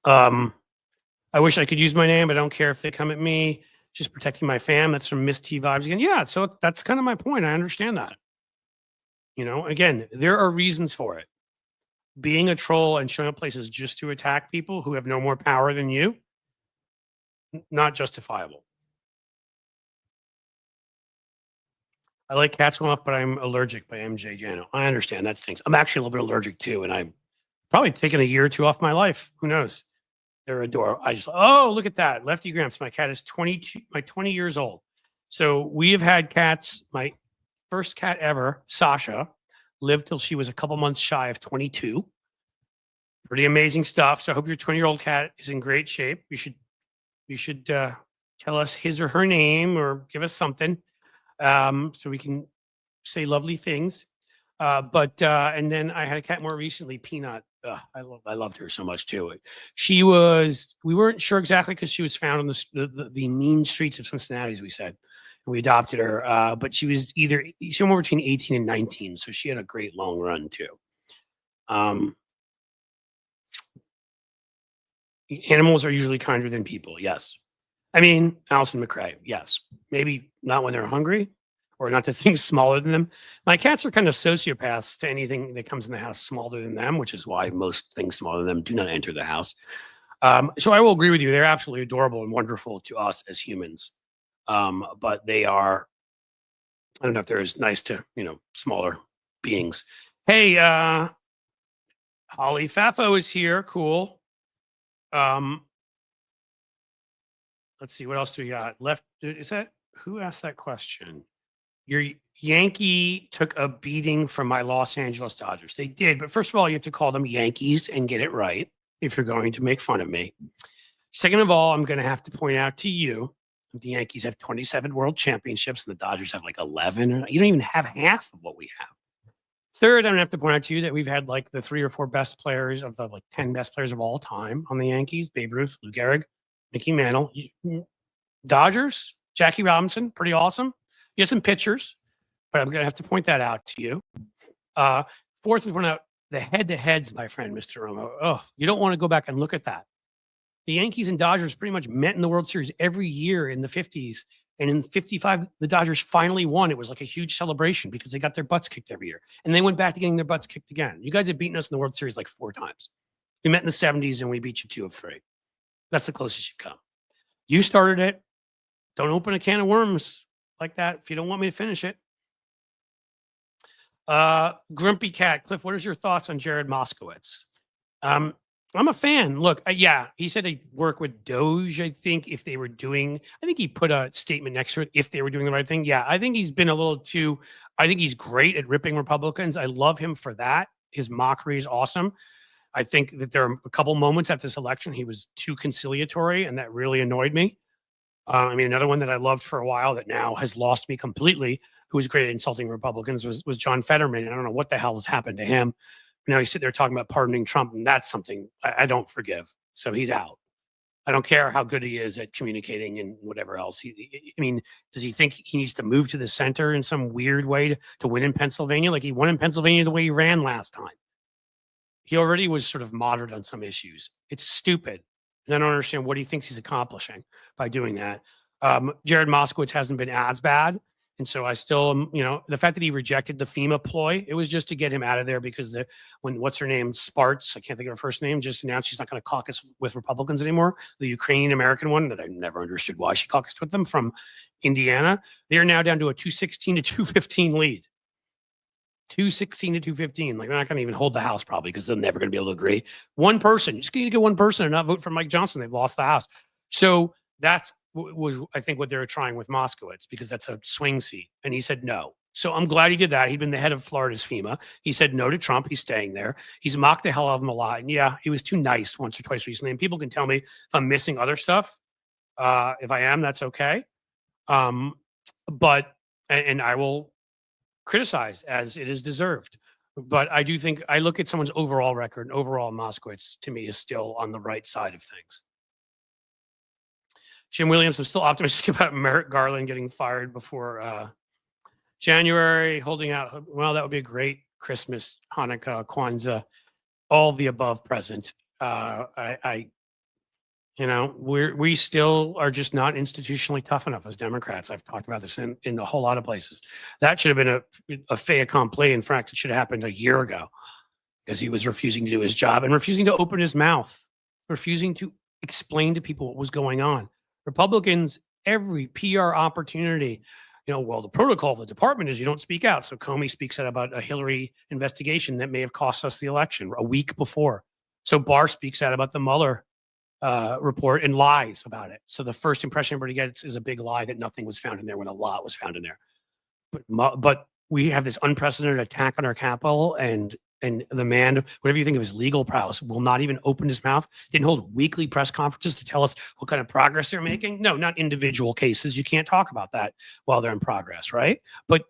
Speaker 1: I wish I could use my name. I don't care if they come at me. Just protecting my fam. That's from Miss T vibes again. Yeah, so that's kind of my point. I understand that. You know, again, there are reasons for it. Being a troll and showing up places just to attack people who have no more power than you, not justifiable. I like cats enough, but I'm allergic by MJ Jano. I understand that stinks. I'm actually a little bit allergic too, and I'm probably taking a year or two off my life. Who knows? They're adorable. Oh, look at that. Lefty Gramps. My cat is 20 years old. So we have had cats. My first cat ever, Sasha, lived till she was a couple months shy of 22. Pretty amazing stuff. So I hope your 20-year-old cat is in great shape. You should tell us his or her name or give us something so we can say lovely things. And then I had a cat more recently, Peanut. I loved her so much too. We weren't sure exactly because she was found on the mean streets of Cincinnati, as we said. And we adopted her, but she was somewhere between 18 and 19. So she had a great long run too. Animals are usually kinder than people. Yes. I mean, Allison McCrae. Yes. Maybe not when they're hungry or not to things smaller than them. My cats are kind of sociopaths to anything that comes in the house smaller than them, which is why most things smaller than them do not enter the house. So I will agree with you. They're absolutely adorable and wonderful to us as humans. But they are, I don't know if they're as nice to, smaller beings. Hey, Holly Fafo is here. Cool. Let's see, what else do we got left? Who asked that question? Your Yankee took a beating from my Los Angeles Dodgers. They did, but first of all, you have to call them Yankees and get it right if you're going to make fun of me. Second of all, I'm going to have to point out to you the Yankees have 27 world championships and the Dodgers have like 11. You don't even have half of what we have. Third, I'm going to have to point out to you that we've had like the 3 or 4 best players of the 10 best players of all time on the Yankees: Babe Ruth, Lou Gehrig, Mickey Mantle. Dodgers, Jackie Robinson, pretty awesome. You have some pitchers, but I'm going to have to point that out to you. Fourth, we point out the head-to-heads, my friend, Mr. Romo. Oh, you don't want to go back and look at that. The Yankees and Dodgers pretty much met in the World Series every year in the 50s. And in 55, the Dodgers finally won. It was like a huge celebration because they got their butts kicked every year. And they went back to getting their butts kicked again. You guys have beaten us in the World Series like 4 times. We met in the 70s and we beat you 2 of 3. That's the closest you've come. You started it. Don't open a can of worms like that if you don't want me to finish it. Grumpy Cat. Cliff, what is your thoughts on Jared Moskowitz? I'm a fan. Look, yeah, he said he'd work with Doge, I think, I think he put a statement next to it, if they were doing the right thing. Yeah, I think he's been a little too, I think he's great at ripping Republicans. I love him for that. His mockery is awesome. I think that there are a couple moments at this election he was too conciliatory, and that really annoyed me. Another one that I loved for a while that now has lost me completely, who was great at insulting Republicans, was John Fetterman. And I don't know what the hell has happened to him. Now he's sitting there talking about pardoning Trump, and that's something I don't forgive. So he's out. I don't care how good he is at communicating and whatever else. Does he think he needs to move to the center in some weird way to win in Pennsylvania? Like he won in Pennsylvania the way he ran last time. He already was sort of moderate on some issues. It's stupid. And I don't understand what he thinks he's accomplishing by doing that. Jared Moskowitz hasn't been as bad. And so I still, the fact that he rejected the FEMA ploy, it was just to get him out of there because when what's her name, Sparts, I can't think of her first name, just announced she's not going to caucus with Republicans anymore. The Ukrainian American one that I never understood why she caucused with them from Indiana. They are now down to a 216 to 215 lead. 216 to 215. Like they're not going to even hold the House probably because they're never going to be able to agree. One person, just need to get one person and not vote for Mike Johnson. They've lost the House. So that's was I think what they were trying with Moskowitz because that's a swing seat. And he said no. So I'm glad he did that. He'd been the head of Florida's FEMA. He said no to Trump. He's staying there. He's mocked the hell out of him a lot. And yeah, he was too nice once or twice recently. And people can tell me if I'm missing other stuff. If I am, that's okay. but and I will criticize as it is deserved. But I do think I look at someone's overall record, and overall Moskowitz to me is still on the right side of things. Jim Williams was still optimistic about Merrick Garland getting fired before January, holding out. Well, that would be a great Christmas, Hanukkah, Kwanzaa, all the above present. We still are just not institutionally tough enough as Democrats. I've talked about this in a whole lot of places. That should have been a fait accompli. In fact, it should have happened a year ago because he was refusing to do his job and refusing to open his mouth, refusing to explain to people what was going on. Republicans, every PR opportunity, the protocol of the department is you don't speak out. So Comey speaks out about a Hillary investigation that may have cost us the election a week before. So Barr speaks out about the Mueller report and lies about it. So the first impression everybody gets is a big lie that nothing was found in there when a lot was found in there. But we have this unprecedented attack on our Capitol, and the man, whatever you think of his legal prowess, will not even open his mouth. Didn't hold weekly press conferences to tell us what kind of progress they're making. No, not individual cases. You can't talk about that while they're in progress, right? But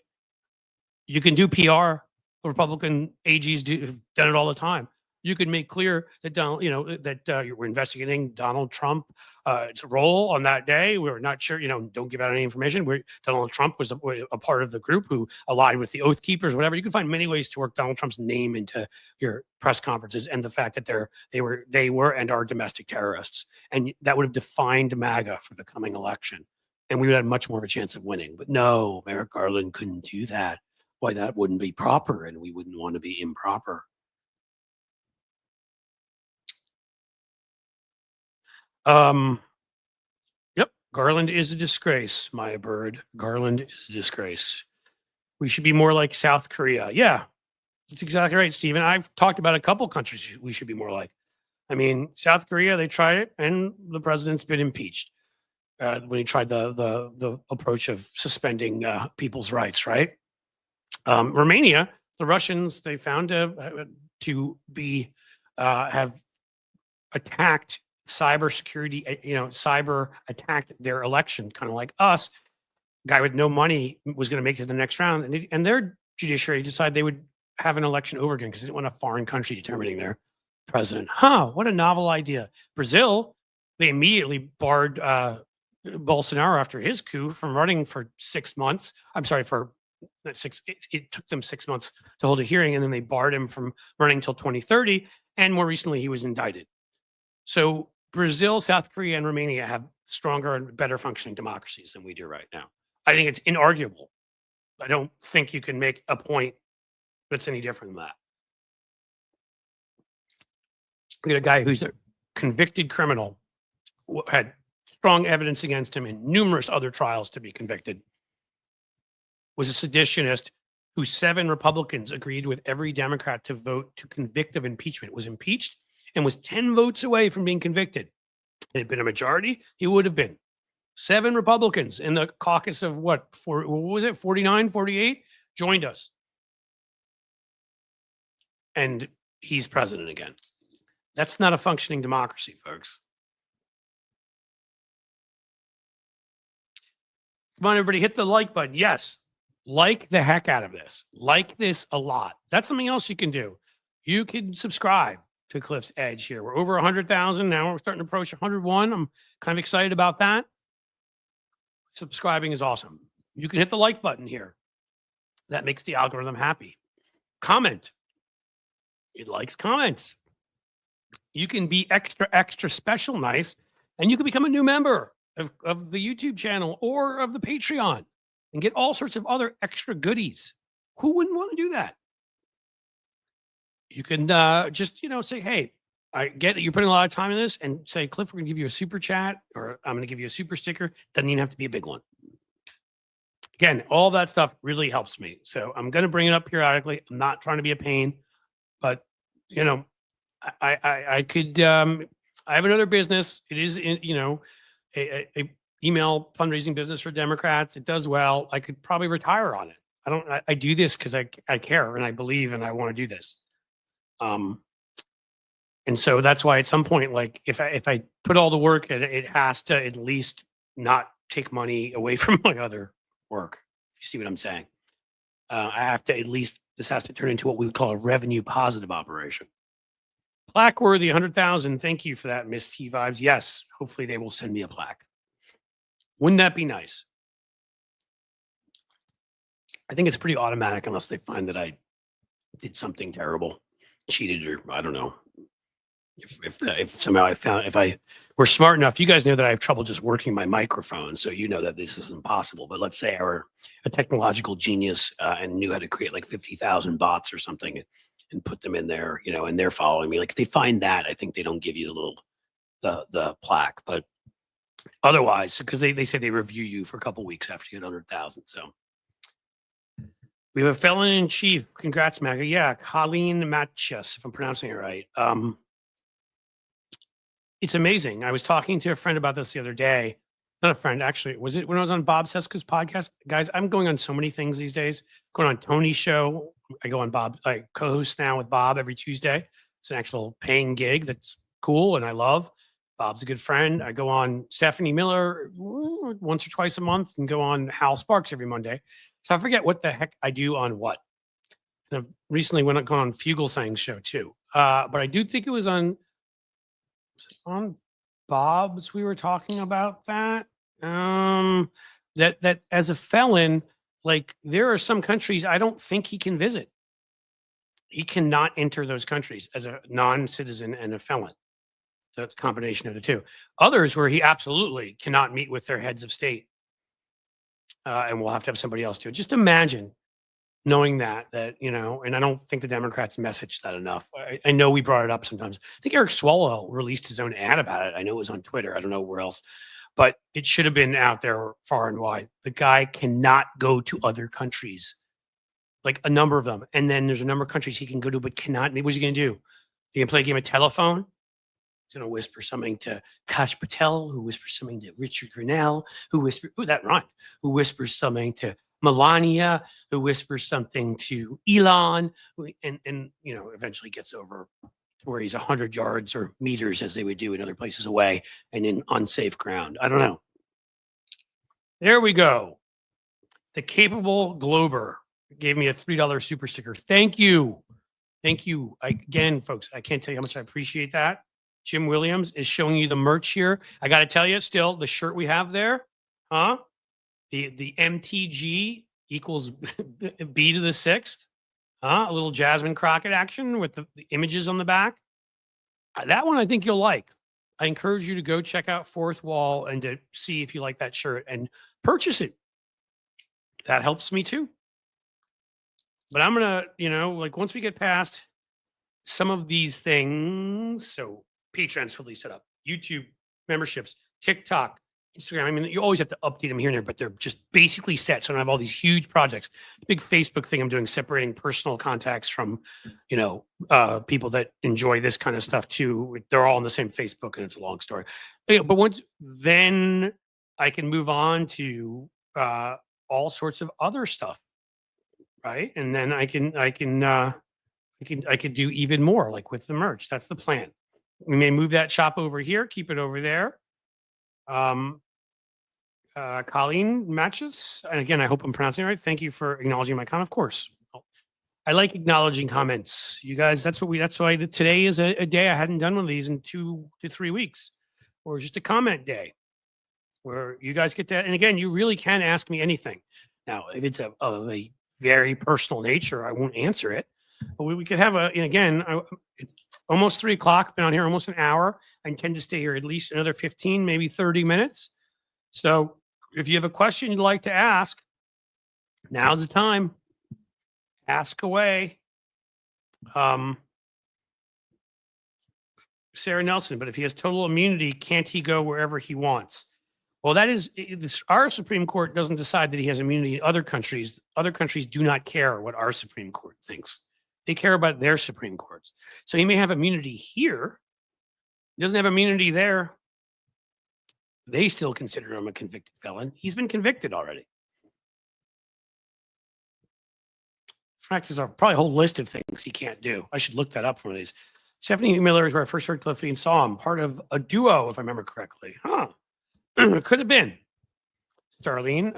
Speaker 1: you can do PR. Republican AGs have done it all the time. You can make clear that we're investigating Donald Trump's role on that day. We're not sure, don't give out any information. Donald Trump was a part of the group who allied with the Oath Keepers, whatever. You can find many ways to work Donald Trump's name into your press conferences and the fact that they were and are domestic terrorists. And that would have defined MAGA for the coming election. And we would have much more of a chance of winning. But no, Merrick Garland couldn't do that. Why, that wouldn't be proper, and we wouldn't want to be improper. Yep. Garland is a disgrace, Maya Bird. Garland is a disgrace. We should be more like South Korea. Yeah, that's exactly right, Stephen. I've talked about a couple countries we should be more like. I mean, South Korea, they tried it, and the president's been impeached when he tried the approach of suspending people's rights, right? Romania, the Russians, they found to be have attacked cybersecurity, cyber attacked their election, kind of like us. Guy with no money was going to make it to the next round, and their judiciary decided they would have an election over again because they didn't want a foreign country determining their president. What a novel idea. Brazil, they immediately barred Bolsonaro after his coup from running for 6 months. I'm sorry, it took them 6 months to hold a hearing, and then they barred him from running until 2030. And more recently, he was indicted. So Brazil, South Korea, and Romania have stronger and better functioning democracies than we do right now. I think it's inarguable. I don't think you can make a point that's any different than that. We got a guy who's a convicted criminal, had strong evidence against him in numerous other trials to be convicted, was a seditionist who 7 Republicans agreed with every Democrat to vote to convict of impeachment, was impeached and was 10 votes away from being convicted. If it had been a majority, he would have been. 7 Republicans in the caucus of what was it, 49, 48, joined us. And he's president again. That's not a functioning democracy, folks. Come on, everybody, hit the like button. Yes, like the heck out of this. Like this a lot. That's something else you can do. You can subscribe to Cliff's Edge here. We're over 100,000 now. We're starting to approach 101. I'm kind of excited about that. Subscribing is awesome. You can hit the like button here. That makes the algorithm happy. Comment. It likes comments. You can be extra, extra special nice, and you can become a new member of the YouTube channel or of the Patreon and get all sorts of other extra goodies. Who wouldn't want to do that? You can just, say, hey, I get that you're putting a lot of time in this, and say, Cliff, we're going to give you a super chat, or I'm going to give you a super sticker. Doesn't even have to be a big one. Again, all that stuff really helps me. So I'm going to bring it up periodically. I'm not trying to be a pain, but, I could, I have another business. It is, a email fundraising business for Democrats. It does well. I could probably retire on it. I do this because I care and I believe and I want to do this. And so that's why at some point, like if I put all the work in, it has to at least not take money away from my other work. If you see what I'm saying, I have to at least this has to turn into what we would call a revenue positive operation. Plaque worthy 100,000. Thank you for that, Miss T Vibes. Yes, hopefully they will send me a plaque. Wouldn't that be nice? I think it's pretty automatic unless they find that I did something terrible, cheated, or I don't know. If somehow I found if I were smart enough, you guys know that I have trouble just working my microphone, so you know that this is impossible. But let's say I were a technological genius and knew how to create like 50,000 bots or something and put them in there, you know, and they're following me. Like if they find that, I think they don't give you the little the plaque, but otherwise, because they say they review you for a couple weeks after you get 100,000. So we have a felon in chief. Congrats, MAGA. Yeah, Colleen Matchus, if I'm pronouncing it right. It's amazing. I was talking to a friend about this the other day. Not a friend, actually. Was it when I was on Bob Seska's podcast? Guys, I'm going on so many things these days. Going on Tony's show. I go on Bob. I co-host now with Bob every Tuesday. It's an actual paying gig that's cool and I love. Bob's a good friend. I go on Stephanie Miller once or twice a month and go on Hal Sparks every Monday. So I forget what the heck I do on what. And I've recently gone on Fugelsang's show too. But I do think it was on Bob's. We were talking about that. That as a felon, like there are some countries I don't think he can visit. He cannot enter those countries as a non-citizen and a felon. The combination of the two. Others where he absolutely cannot meet with their heads of state. And we'll have to have somebody else do it. Just imagine knowing that, you know, and I don't think the Democrats messaged that enough. I know we brought it up sometimes. I think Eric Swalwell released his own ad about it. I know it was on Twitter. I don't know where else, but it should have been out there far and wide. The guy cannot go to other countries, like a number of them. And then there's a number of countries he can go to, but cannot. What's he going to do? He can play a game of telephone. He's going to whisper something to Kash Patel, who whispers something to Richard Grenell, who whispers, that rhymed, who whispers something to Melania, who whispers something to Elon, and you know, eventually gets over to where he's 100 yards or meters, as they would do in other places away, and in unsafe ground. I don't know. There we go. The Capable Glober gave me a $3 super sticker. Thank you. Thank you. Again, folks, I can't tell you how much I appreciate that. Jim Williams is showing you the merch here. I got to tell you, still, the shirt we have there, huh? The MTG equals B to the sixth. A little Jasmine Crockett action with the images on the back. That one I think you'll like. I encourage you to go check out Fourth Wall and to see if you like that shirt and purchase it. That helps me too. But I'm going to, you know, like once we get past some of these things, so Patreon's fully set up, YouTube memberships, TikTok, Instagram. I mean, you always have to update them here and there, but they're just basically set. So I have all these huge projects. The big Facebook thing I'm doing, separating personal contacts from, you know, people that enjoy this kind of stuff too. They're all on the same Facebook, and it's a long story. But once then, I can move on to all sorts of other stuff, right? And then I could do even more, like with the merch. That's the plan. We may move that shop over here, keep it over there. Colleen Matches, and again, I hope I'm pronouncing it right. Thank you for acknowledging my comment. Of course, I like acknowledging comments. You guys, that's why today is a day I hadn't done one of these in 2 to 3 weeks, or just a comment day where you guys get to. And again, you really can ask me anything. Now, if it's of a very personal nature, I won't answer it. But we could have and again, it's almost 3 o'clock. Been on here almost an hour. I intend to stay here at least another 15, maybe 30 minutes. So if you have a question you'd like to ask, now's the time. Ask away. Sarah Nelson, but if he has total immunity, can't he go wherever he wants? Well, that is, our Supreme Court doesn't decide that he has immunity in other countries. Other countries do not care what our Supreme Court thinks. They care about their Supreme Courts. So he may have immunity here. He doesn't have immunity there. They still consider him a convicted felon. He's been convicted already. In fact, there's probably a whole list of things he can't do. I should look that up for one of these. Stephanie Miller is where I first heard Cliffy and saw him. Part of a duo, if I remember correctly. Huh. It could have been. Starlene.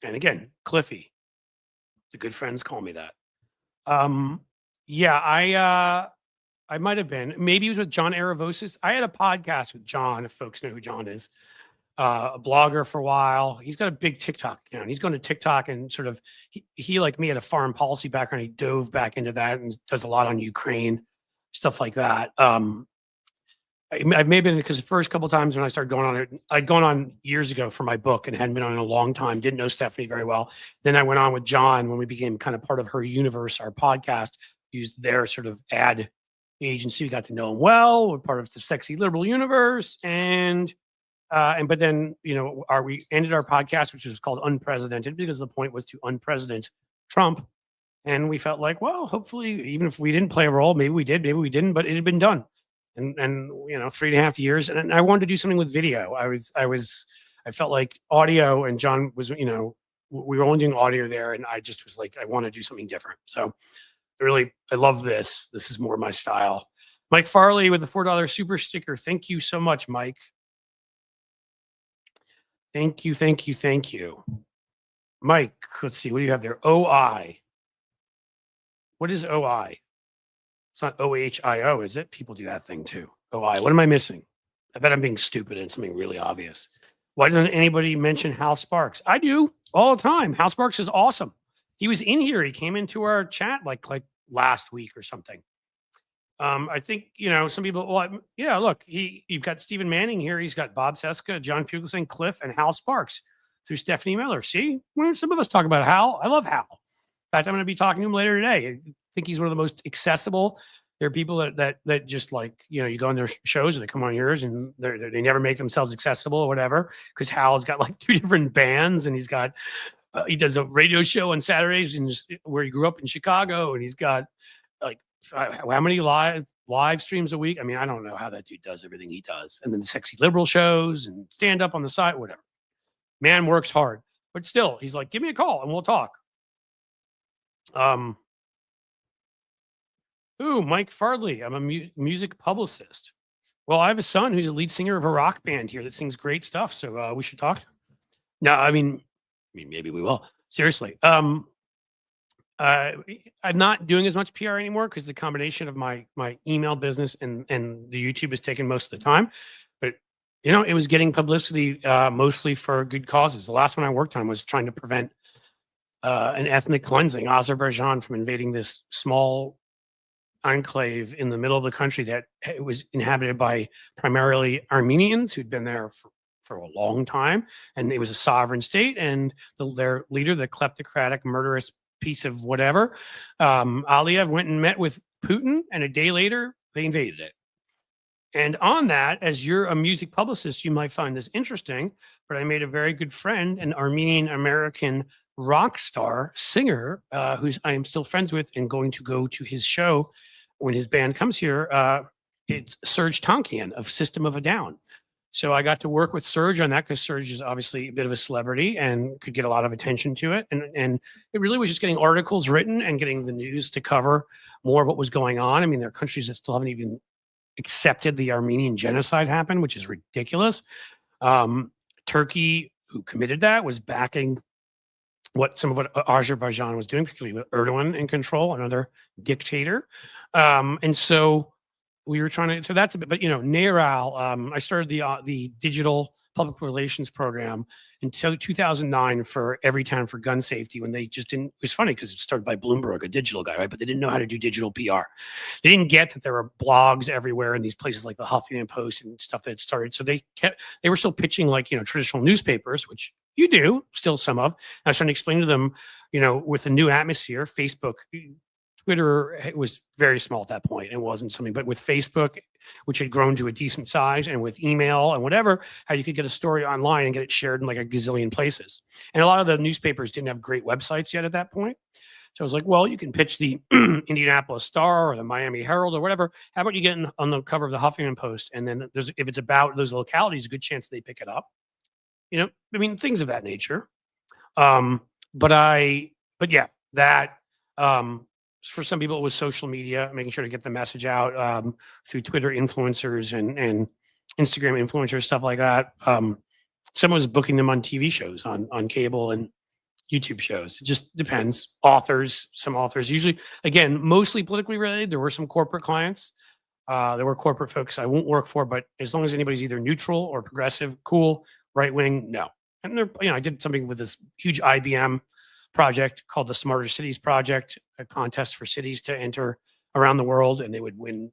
Speaker 1: And again, Cliffy, the good friends call me that. Um, yeah, I might have been. Maybe it was with John Aravosis. I had a podcast with John, if folks know who John is, a blogger for a while. He's got a big TikTok account. He's going to TikTok and sort of he like me had a foreign policy background. He dove back into that and does a lot on Ukraine, stuff like that. I've maybe been because the first couple times when I started going on it, I'd gone on years ago for my book and hadn't been on in a long time. Didn't know Stephanie very well. Then I went on with John when we became kind of part of her universe. Our podcast used their sort of ad agency. We got to know him well. We're part of the sexy liberal universe, and but then we ended our podcast, which was called Unprecedented, because the point was to unpresident Trump, and we felt like, well, hopefully, even if we didn't play a role, maybe we did, maybe we didn't, but it had been done. And 3.5 years, and I wanted to do something with video. I felt like audio, and John was, we were only doing audio there, and I just was like, I want to do something different. So I love this. This is more my style. Mike Farley with the $4 super sticker. Thank you so much, Mike. Thank you, thank you, thank you. Mike, let's see, what do you have there? OI. What is OI? It's not OHIO, is it? People do that thing too. OI. What am I missing? I bet I'm being stupid and something really obvious. Why doesn't anybody mention Hal Sparks? I do all the time. Hal Sparks is awesome. He was in here. He came into our chat like last week or something. I think, some people, look, you've got Stephen Manning here. He's got Bob Seska, John Fugelsang, Cliff, and Hal Sparks through Stephanie Miller. See, some of us talk about Hal. I love Hal. In fact, I'm going to be talking to him later today. I think he's one of the most accessible. There are people that just you go on their shows or they come on yours and they never make themselves accessible or whatever, because Hal's got like 2 different bands, and he's got he does a radio show on Saturdays where he grew up in Chicago, and he's got like how many live streams a week? I mean, I don't know how that dude does everything he does. And then the sexy liberal shows and stand up on the side, whatever. Man works hard, but still, he's like, give me a call and we'll talk. Mike Farley. I'm a music publicist. Well, I have a son who's a lead singer of a rock band here that sings great stuff. So we should talk. No, I mean, maybe we will. Seriously. I'm not doing as much PR anymore because the combination of my email business and the YouTube has taken most of the time. But it was getting publicity mostly for good causes. The last one I worked on was trying to prevent an ethnic cleansing, Azerbaijan from invading this small enclave in the middle of the country that was inhabited by primarily Armenians who'd been there for a long time, and it was a sovereign state. And their leader, the kleptocratic, murderous piece of whatever, Aliyev, went and met with Putin, and a day later they invaded it. And on that, as you're a music publicist, you might find this interesting, but I made a very good friend, an Armenian American rock star singer, who's I am still friends with and going to go to his show when his band comes here. It's Serge Tankian of System of a Down. So I got to work with Serge on that because Serge is obviously a bit of a celebrity and could get a lot of attention to it. And it really was just getting articles written and getting the news to cover more of what was going on. I mean, there are countries that still haven't even accepted the Armenian genocide happened, which is ridiculous. Turkey, who committed that, was backing some of what Azerbaijan was doing, particularly with Erdogan in control, another dictator. And so we were trying to, so that's a bit, but NARAL, I started the digital public relations program until 2009 for Everytown for gun safety, when they just didn't, it was funny because it started by Bloomberg, a digital guy, right? But they didn't know how to do digital PR. They didn't get that there were blogs everywhere in these places like the Huffington Post and stuff that had started. So they were still pitching like, traditional newspapers, which you do still some of. I was trying to explain to them, with the new atmosphere, Facebook, Twitter, it was very small at that point. It wasn't something, but with Facebook, which had grown to a decent size, and with email and whatever, how you could get a story online and get it shared in like a gazillion places. And a lot of the newspapers didn't have great websites yet at that point. So I was like, well, you can pitch the Indianapolis Star or the Miami Herald or whatever. How about you get on the cover of the Huffington Post? And then if it's about those localities, a good chance they pick it up. Things of that nature. For some people, it was social media, making sure to get the message out through Twitter influencers and Instagram influencers, stuff like that. Someone was booking them on TV shows on cable and YouTube shows. It just depends. Authors, some authors, usually, again, mostly politically related. There were some corporate clients. There were corporate folks I won't work for, but as long as anybody's either neutral or progressive, cool, right wing, no. And there, I did something with this huge IBM project called the Smarter Cities Project, a contest for cities to enter around the world, and they would win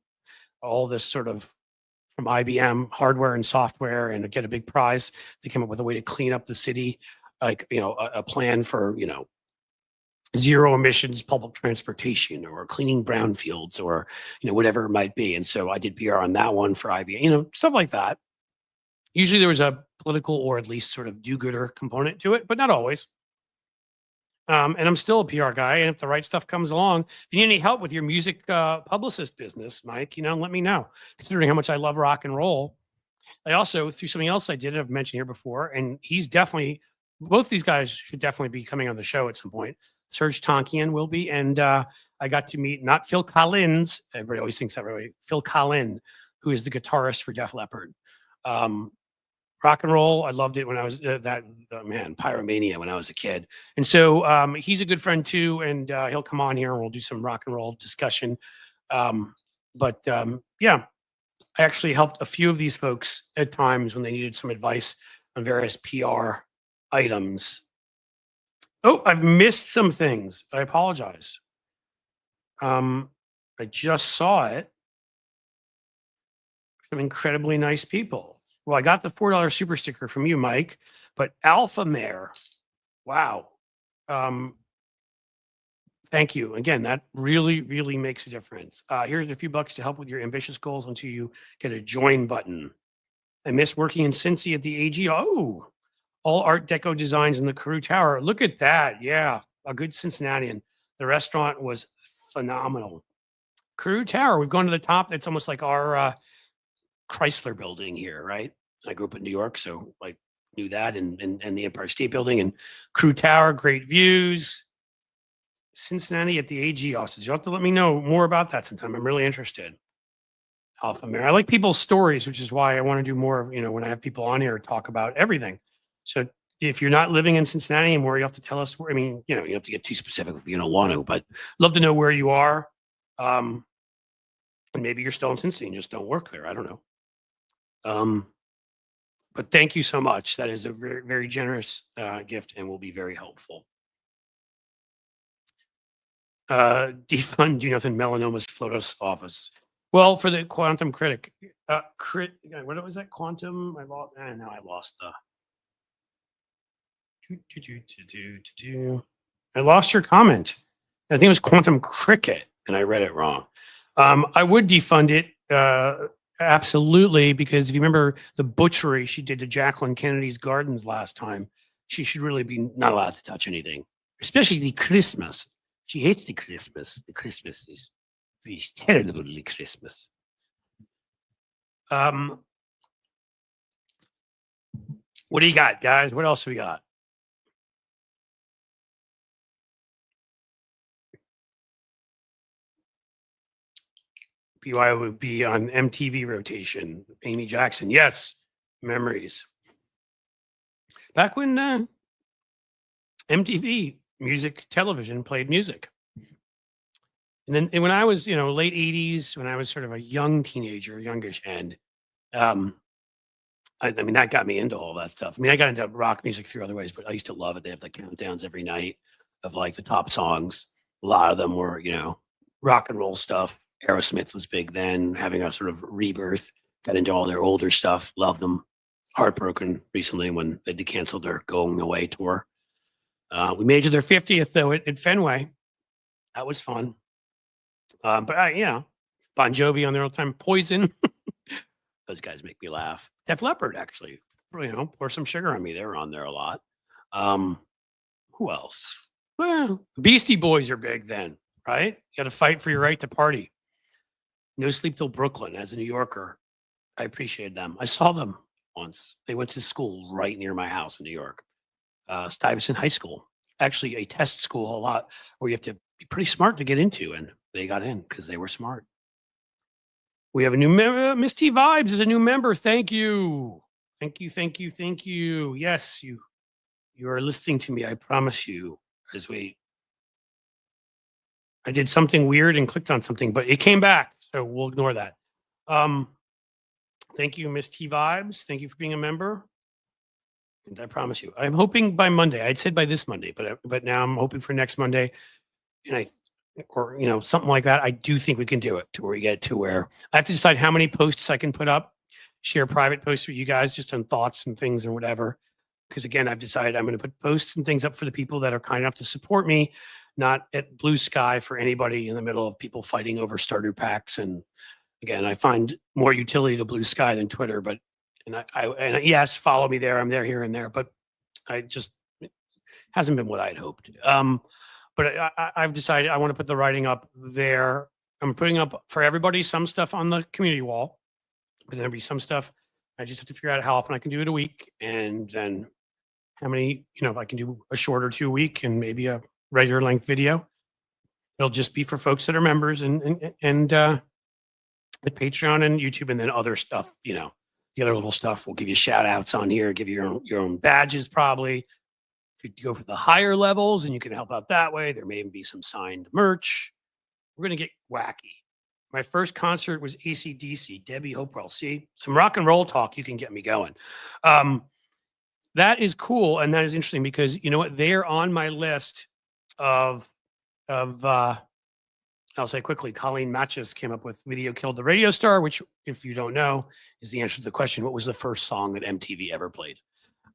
Speaker 1: all this sort of from IBM hardware and software and get a big prize. They came up with a way to clean up the city, like a plan for zero emissions public transportation or cleaning brownfields or whatever it might be. And so I did PR on that one for IBM, stuff like that. Usually there was a political or at least sort of do-gooder component to it, but not always. And I'm still a PR guy. And if the right stuff comes along, if you need any help with your music publicist business, Mike, let me know. Considering how much I love rock and roll, I also, through something else I did, I've mentioned here before, and he's definitely, both these guys should definitely be coming on the show at some point. Serge Tonkian will be, and I got to meet not Phil Collins. Everybody always thinks that way. Phil Collin, who is the guitarist for Def Leppard. Rock and roll, I loved it when I was Pyromania when I was a kid. And so he's a good friend too, and he'll come on here and we'll do some rock and roll discussion. Yeah, I actually helped a few of these folks at times when they needed some advice on various PR items. Oh, I've missed some things. I apologize. I just saw it. Some incredibly nice people. Well, I got the $4 super sticker from you, Mike, but Alpha Mare, wow. Thank you. Again, that really, really makes a difference. Here's a few bucks to help with your ambitious goals until you get a join button. I miss working in Cincy at the AG. Oh, all Art Deco designs in the Carew Tower. Look at that. Yeah, a good Cincinnatian. The restaurant was phenomenal. Carew Tower, we've gone to the top. It's almost like our Chrysler building here, right? I grew up in New York, so I knew that, and the Empire State Building and Carew Tower, great views. Cincinnati at the AG offices. You'll have to let me know more about that sometime. I'm really interested. Alpha Mare. I like people's stories, which is why I want to do more, when I have people on here talk about everything. So if you're not living in Cincinnati anymore, you have to tell us where. I mean, you have to get too specific if you don't want to, but love to know where you are. And maybe you're still in Cincinnati and just don't work there. I don't know. But thank you so much. That is a very, very generous gift and will be very helpful. Defund Do Nothing Melanoma's Flotus office. Well, for the quantum critic, what was that? Quantum? I lost the. I lost your comment. I think it was Quantum Cricket, and I read it wrong. I would defund it. Absolutely, because if you remember the butchery she did to Jacqueline Kennedy's gardens last time, she should really be not allowed to touch anything, especially the Christmas. She hates the Christmas. The Christmas is terribly Christmas. What do you got, guys? What else we got? BY would be on MTV rotation. Amy Jackson. Yes. Memories. Back when MTV music television played music. And then when I was, late 80s, when I was sort of a young teenager, youngish end, I mean, that got me into all that stuff. I mean, I got into rock music through other ways, but I used to love it. They have the countdowns every night of like the top songs. A lot of them were, rock and roll stuff. Aerosmith was big then, having a sort of rebirth. Got into all their older stuff. Loved them. Heartbroken recently when they canceled their Going Away tour. We made it to their 50th though at Fenway. That was fun. But Bon Jovi on their old time. Poison. Those guys make me laugh. Def Leppard actually. Pour Some Sugar on Me. They were on there a lot. Who else? Well, Beastie Boys are big then, right? You got to fight for your right to party. No Sleep Till Brooklyn. As a New Yorker, I appreciated them. I saw them once. They went to school right near my house in New York. Stuyvesant High School. Actually, a test school a lot where you have to be pretty smart to get into, and they got in because they were smart. We have a new member. Miss T Vibes is a new member. Thank you. Thank you. Yes, you You are listening to me, I promise you, as I did something weird and clicked on something, but it came back, so we'll ignore that. Thank you, Miss T Vibes. Thank you for being a member. And I promise you, I'm hoping by Monday. I'd said by this Monday, but now I'm hoping for next Monday, and or something like that. I do think we can do it to where we get to where I have to decide how many posts I can put up, share private posts with you guys just on thoughts and things or whatever. Because again, I've decided I'm going to put posts and things up for the people that are kind enough to support me, not at blue sky for anybody in the middle of people fighting over starter packs. And again, I find more utility to blue sky than Twitter, but and yes, follow me there. I'm there, here, and there, but it hasn't been what I'd hoped. But I've decided I want to put the writing up there. I'm putting up for everybody some stuff on the community wall, but there'll be some stuff. I just have to figure out how often I can do it a week, and then how many, if I can do a short or 2 a week and maybe a regular length video. It'll just be for folks that are members and at Patreon and YouTube, and then other stuff, the other little stuff. We'll give you shout outs on here, give you your own badges probably. If you go for the higher levels and you can help out that way, there may even be some signed merch. We're going to get wacky. My first concert was AC/DC, Debbie Hopewell. See, some rock and roll talk, you can get me going. That is cool, and that is interesting because you know what? They're on my list of I'll say quickly, Colleen Matches came up with Video Killed the Radio Star, which, if you don't know, is the answer to the question, what was the first song that MTV ever played?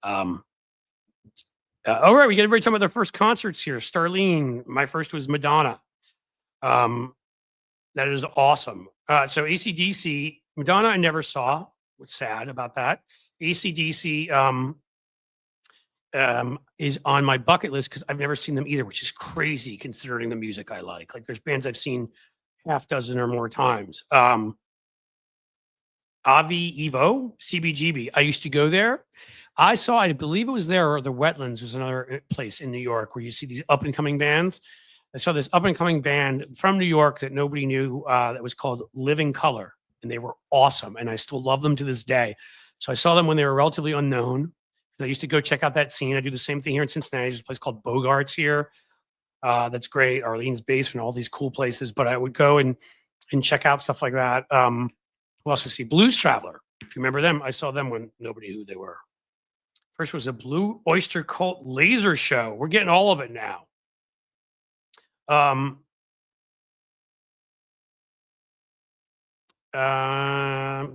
Speaker 1: All right, we get everybody talking about their first concerts here. Starlene, my first was Madonna. That is awesome. So AC/DC, Madonna I never saw. What's sad about that. AC/DC is on my bucket list because I've never seen them either, which is crazy considering the music I like. Like there's bands I've seen half dozen or more times. Avi Evo, CBGB. I used to go there. I believe it was there, or the Wetlands was another place in New York where you see these up and coming bands. I saw this up and coming band from New York that nobody knew that was called Living Color, and they were awesome. And I still love them to this day. So I saw them when they were relatively unknown. I used to go check out that scene. I do the same thing here in Cincinnati. There's a place called Bogarts here. That's great. Arlene's Basement, all these cool places. But I would go and check out stuff like that. Who else I see? Blues Traveler. If you remember them, I saw them when nobody knew who they were. First was a Blue Oyster Cult laser show. We're getting all of it now.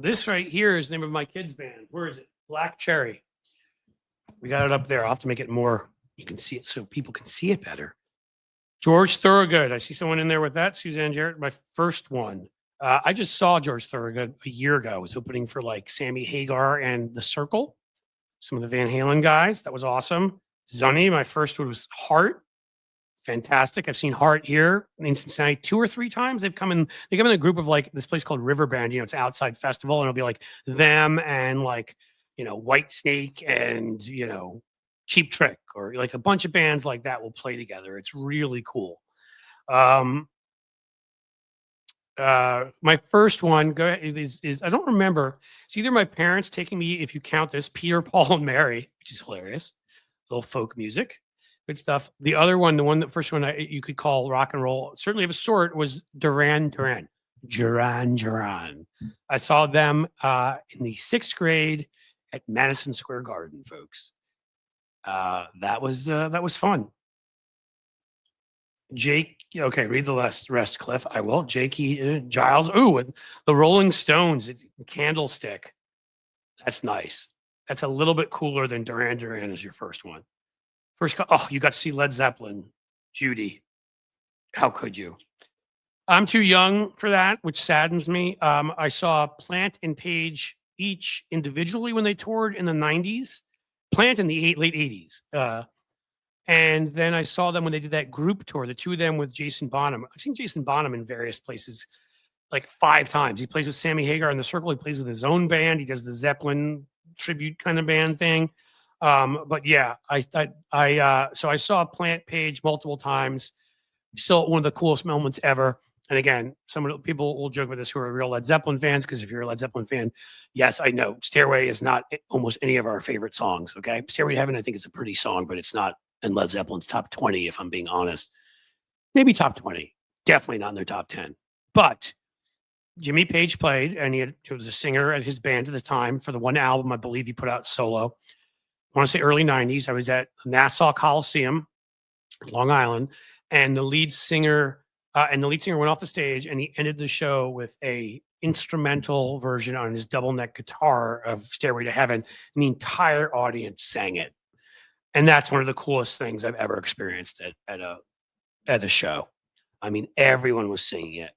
Speaker 1: This right here is the name of my kids' band. Where is it? Black Cherry. We got it up there. I'll have to make it more, you can see it so people can see it better. George Thorogood. I see someone in there with that. Suzanne Jarrett, my first one. I just saw George Thorogood a year ago. I was opening for like Sammy Hagar and The Circle, some of the Van Halen guys. That was awesome. Zunny, my first one was Heart. Fantastic. I've seen Heart here in Cincinnati 2 or 3 times. They come in a group of like this place called River Band. It's outside festival, and it'll be like them and like, White Snake and, Cheap Trick, or like a bunch of bands like that will play together. It's really cool. My first one is I don't remember. It's either my parents taking me, if you count this, Peter, Paul, and Mary, which is hilarious. Little folk music. Good stuff. The other one, the first one you could call rock and roll, certainly of a sort, was Duran Duran. I saw them in the 6th grade at Madison Square Garden, folks. That was fun. Jake, okay, read the rest, Cliff. I will. Jake Giles. Ooh, and the Rolling Stones, Candlestick. That's nice. That's a little bit cooler than Duran Duran as your first one. You got to see Led Zeppelin. Judy. How could you? I'm too young for that, which saddens me. I saw Plant and Page each individually when they toured in the 90s. Plant in the late 80s. And then I saw them when they did that group tour, the two of them with Jason Bonham. I've seen Jason Bonham in various places like 5 times. He plays with Sammy Hagar in The Circle. He plays with his own band. He does the Zeppelin tribute kind of band thing. But yeah, so I saw Plant Page multiple times. Still one of the coolest moments ever. And again, people will joke with this who are real Led Zeppelin fans, because if you're a Led Zeppelin fan, yes, I know Stairway is not almost any of our favorite songs. Okay, Stairway to Heaven, I think is a pretty song, but it's not in Led Zeppelin's top 20. If I'm being honest, maybe top 20, definitely not in their top 10. But Jimmy Page played, and he was a singer at his band at the time for the one album I believe he put out solo. I want to say early 90s. I was at Nassau Coliseum, Long Island, and the lead singer went off the stage, and he ended the show with a instrumental version on his double neck guitar of Stairway to Heaven, and the entire audience sang it. And that's one of the coolest things I've ever experienced at a show. I mean, everyone was singing it.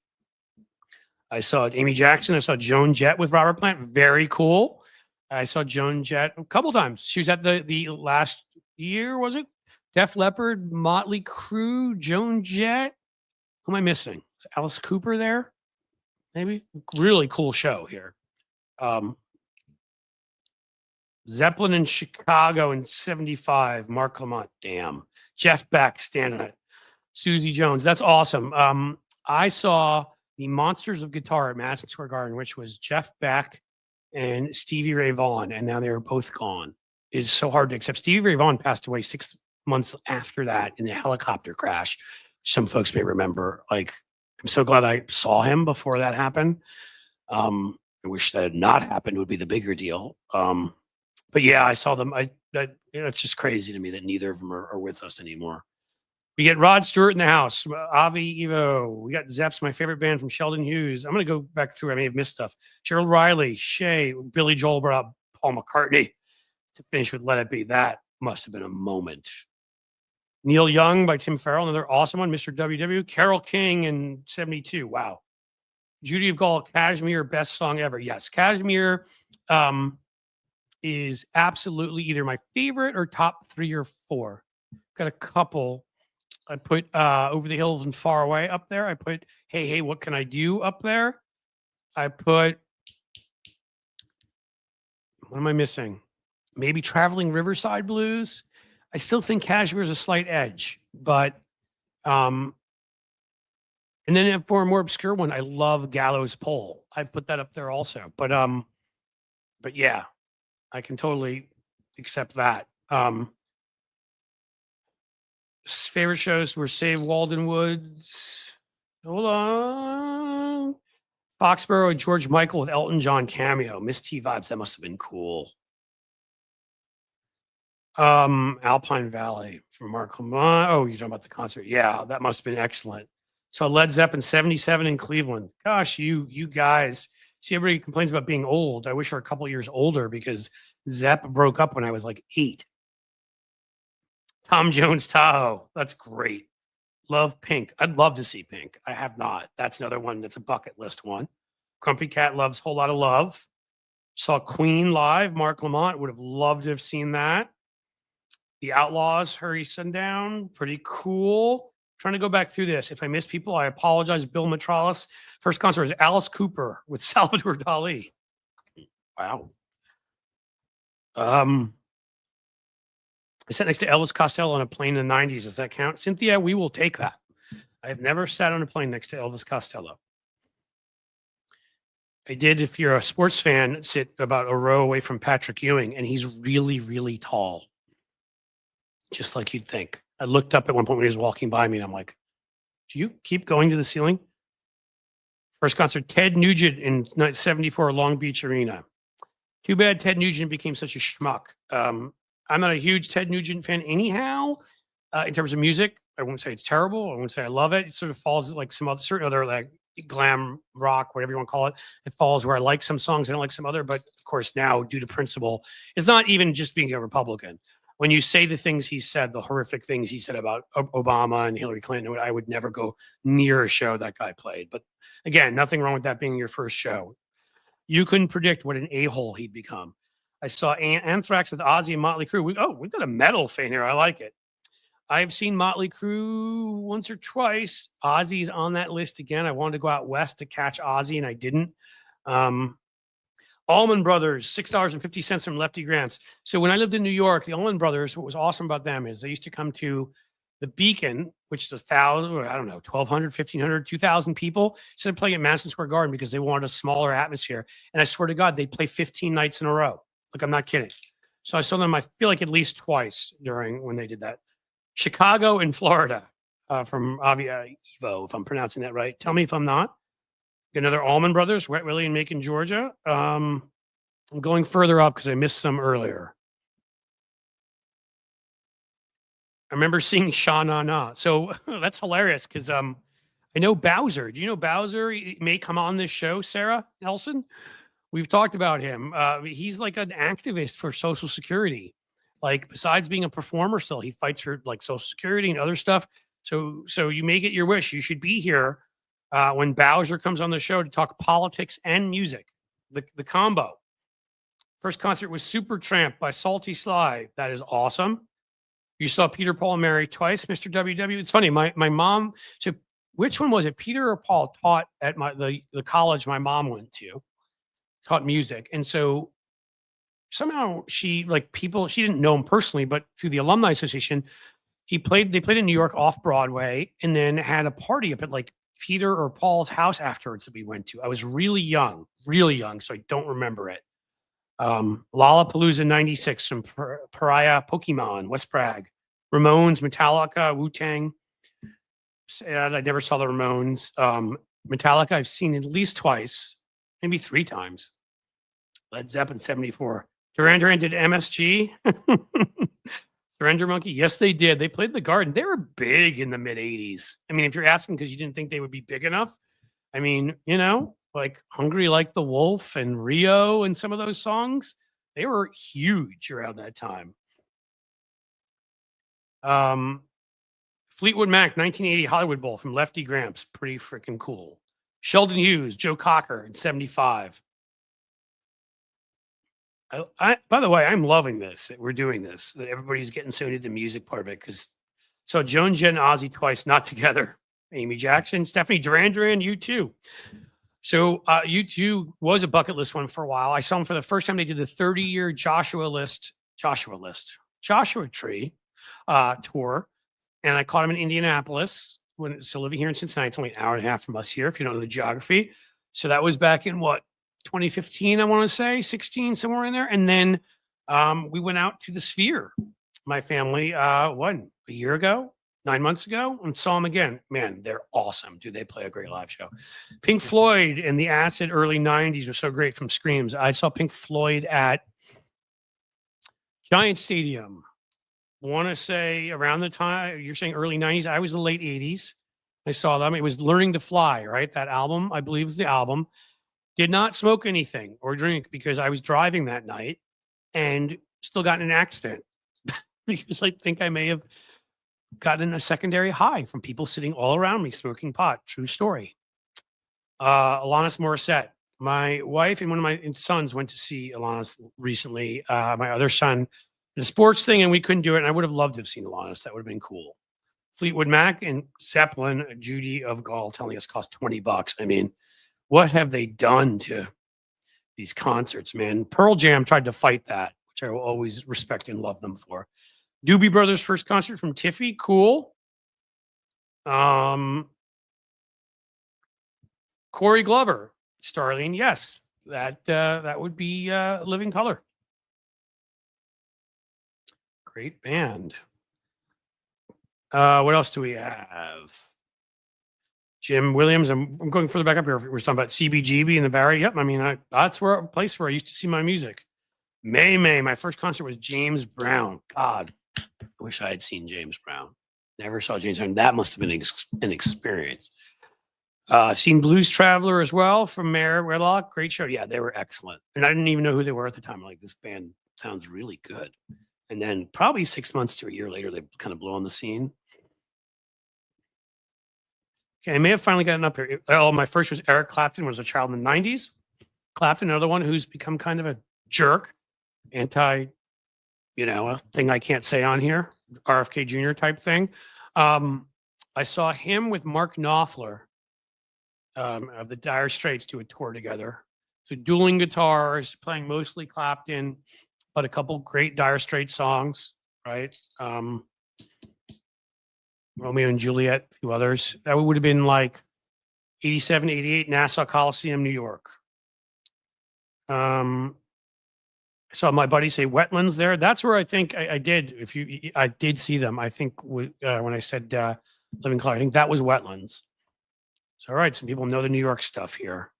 Speaker 1: I saw Amy Jackson. I saw Joan Jett with Robert Plant. Very cool. I saw Joan Jett a couple times. She was at the last year, was it? Def Leppard, Motley Crue, Joan Jett. Who am I missing? Is Alice Cooper there? Maybe. Really cool show here. Zeppelin in Chicago in 75. Mark Lamont. Damn. Jeff Beck standing it. Susie Jones. That's awesome. I saw the Monsters of Guitar at Madison Square Garden, which was Jeff Beck and Stevie Ray Vaughan, and now they're both gone. It is so hard to accept. Stevie Ray Vaughan passed away 6 months after that in a helicopter crash. Some folks may remember. Like, I'm so glad I saw him before that happened. I wish that had not happened. It would be the bigger deal. But yeah, I saw them. It's just crazy to me that neither of them are with us anymore. We get Rod Stewart in the house. Avi Evo. We got Zeps, my favorite band from Sheldon Hughes. I'm going to go back through. I may have missed stuff. Gerald Riley, Shay, Billy Joel brought up Paul McCartney to finish with Let It Be. That must have been a moment. Neil Young by Tim Farrell, another awesome one. Mr. WW. Carole King in 72. Wow. Judy of Gaulle, Kashmir, best song ever. Yes, Kashmir is absolutely either my favorite or top 3 or 4. Got a couple. I put Over the Hills and Far Away up there. I put Hey, Hey, What Can I Do up there. I put, what am I missing? Maybe Traveling Riverside Blues. I still think Kashmir is a slight edge, but and then for a more obscure one, I love Gallows Pole. I put that up there also. But yeah, I can totally accept that. Favorite shows were Save Walden Woods. Hold on. Foxborough, George Michael with Elton John cameo. Miss T vibes. That must have been cool. Alpine Valley from Mark Lamont. Oh, you're talking about the concert. Yeah, that must have been excellent. So Led Zeppelin 77 in Cleveland. Gosh, you guys. See, everybody complains about being old. I wish we were a couple years older because Zepp broke up when I was like 8. Tom Jones Tahoe. That's great. Love Pink. I'd love to see Pink. I have not. That's another one that's a bucket list one. Grumpy Cat loves Whole Lot of Love. Saw Queen live. Mark Lamont. Would have loved to have seen that. The Outlaws, Hurry Sundown. Pretty cool. Trying to go back through this. If I miss people, I apologize. Bill Metrolis. First concert was Alice Cooper with Salvador Dali. Wow. I sat next to Elvis Costello on a plane in the 90s. Does that count? Cynthia, we will take that. I have never sat on a plane next to Elvis Costello. I did, if you're a sports fan, sit about a row away from Patrick Ewing, and he's really, really tall. Just like you'd think. I looked up at one point when he was walking by me, and I'm like, do you keep going to the ceiling? First concert, Ted Nugent in 74 Long Beach Arena. Too bad Ted Nugent became such a schmuck. I'm not a huge Ted Nugent fan anyhow. In terms of music, I wouldn't say it's terrible. I wouldn't say I love it. It sort of falls like some other certain other like glam rock, whatever you want to call it. It falls where I like some songs, I don't like some other. But of course, now due to principle, it's not even just being a Republican. When you say the things he said, the horrific things he said about Obama and Hillary Clinton, I would never go near a show that guy played. But again, nothing wrong with that being your first show. You couldn't predict what an a-hole he'd become. I saw Anthrax with Ozzy and Motley Crue. We've got a metal fan here. I like it. I've seen Motley Crue once or twice. Ozzy's on that list again. I wanted to go out west to catch Ozzy, and I didn't. Allman Brothers, $6.50 from Lefty Grants. So when I lived in New York, the Allman Brothers, what was awesome about them is they used to come to the Beacon, which is 1,000, or I don't know, 1,200, 1,500, 2,000 people, instead of playing at Madison Square Garden because they wanted a smaller atmosphere. And I swear to God, they play 15 nights in a row. Like, I'm not kidding. So I saw them, I feel like at least twice during when they did that. Chicago and Florida from Evo, if I'm pronouncing that right. Tell me if I'm not. Another Allman Brothers, Wet Willie and Macon, Georgia. I'm going further up because I missed some earlier. I remember seeing Sha Na Na. So that's hilarious because I know Bowser. Do you know Bowser? He may come on this show, Sarah Nelson. We've talked about him. He's like an activist for Social Security. Like, besides being a performer, still he fights for like Social Security and other stuff. So you may get your wish. You should be here when Bowser comes on the show to talk politics and music. The combo. First concert was Supertramp by Salty Sly. That is awesome. You saw Peter, Paul, and Mary twice, Mr. WW. It's funny. My mom. So which one was it? Peter or Paul taught at the college my mom went to. Taught music, and so somehow she didn't know him personally, but through the alumni association, they played in New York off Broadway, and then had a party up at like Peter or Paul's house afterwards that we went to. I was really young, so I don't remember it. Lollapalooza '96, some Pariah, Pokemon, West Prague, Ramones, Metallica, Wu-Tang. Sad I never saw the Ramones. Metallica I've seen at least twice, maybe 3 times. Led Zeppelin '74. Duran Duran did MSG. Surrender Monkey. Yes, they did. They played the Garden. They were big in the mid '80s. I mean, if you're asking because you didn't think they would be big enough, I mean, like Hungry Like the Wolf and Rio and some of those songs, they were huge around that time. Fleetwood Mac, 1980 Hollywood Bowl from Lefty Gramps. Pretty freaking cool. Sheldon Hughes, Joe Cocker in '75. By the way, I'm loving this, that we're doing this, that everybody's getting so into the music part of it. So Joan Jett and Ozzy twice, not together. Amy Jackson, Stephanie Duran, U2. So U2 was a bucket list one for a while. I saw them for the first time. They did the 30-year Joshua Tree tour. And I caught him in Indianapolis so living here in Cincinnati. It's only an hour and a half from us here, if you don't know the geography. So that was back in 2015, I want to say, 16, somewhere in there. And then we went out to the Sphere, my family, a year ago, 9 months ago, and saw them again. Man, they're awesome. Dude, they play a great live show. Pink Floyd and the Acid early 90s were so great from Screams. I saw Pink Floyd at Giant Stadium. Want to say around the time, you're saying early 90s, I was the late 80s. I saw them. It was Learning to Fly, right? That album, I believe, was the album. Did not smoke anything or drink because I was driving that night and still got in an accident because I think I may have gotten a secondary high from people sitting all around me smoking pot. True story. Alanis Morissette. My wife and one of my sons went to see Alanis recently. My other son did a sports thing and we couldn't do it. And I would have loved to have seen Alanis. That would have been cool. Fleetwood Mac and Zeppelin, Judy of Gaulle telling us cost $20. I mean, what have they done to these concerts, man? Pearl Jam tried to fight that, which I will always respect and love them for. Doobie Brothers' first concert from Tiffy, cool. Corey Glover, Starlene, yes, that would be Living Color. Great band. What else do we have? Jim Williams. I'm going further back up here. We're talking about CBGB in the Barry. Yep. I mean, that's a place where I used to see my music. May. My first concert was James Brown. God, I wish I had seen James Brown. Never saw James Brown. That must have been an experience. Seen Blues Traveler as well from Mayor Wedlock. Great show. Yeah, they were excellent. And I didn't even know who they were at the time. Like, this band sounds really good. And then probably 6 months to a year later, they kind of blew on the scene. Okay, I may have finally gotten up here. My first was Eric Clapton, was a child in the 90s. Clapton, another one who's become kind of a jerk, a thing I can't say on here, RFK Jr. type thing. I saw him with Mark Knopfler of the Dire Straits do a tour together. So dueling guitars, playing mostly Clapton, but a couple great Dire Straits songs, right? Romeo and Juliet, a few others. That would have been like 87, 88, Nassau Coliseum, New York. I saw my buddy say wetlands there. That's where I think I did. I did see them. I think when I said Living Color, I think that was wetlands. So, all right, some people know the New York stuff here.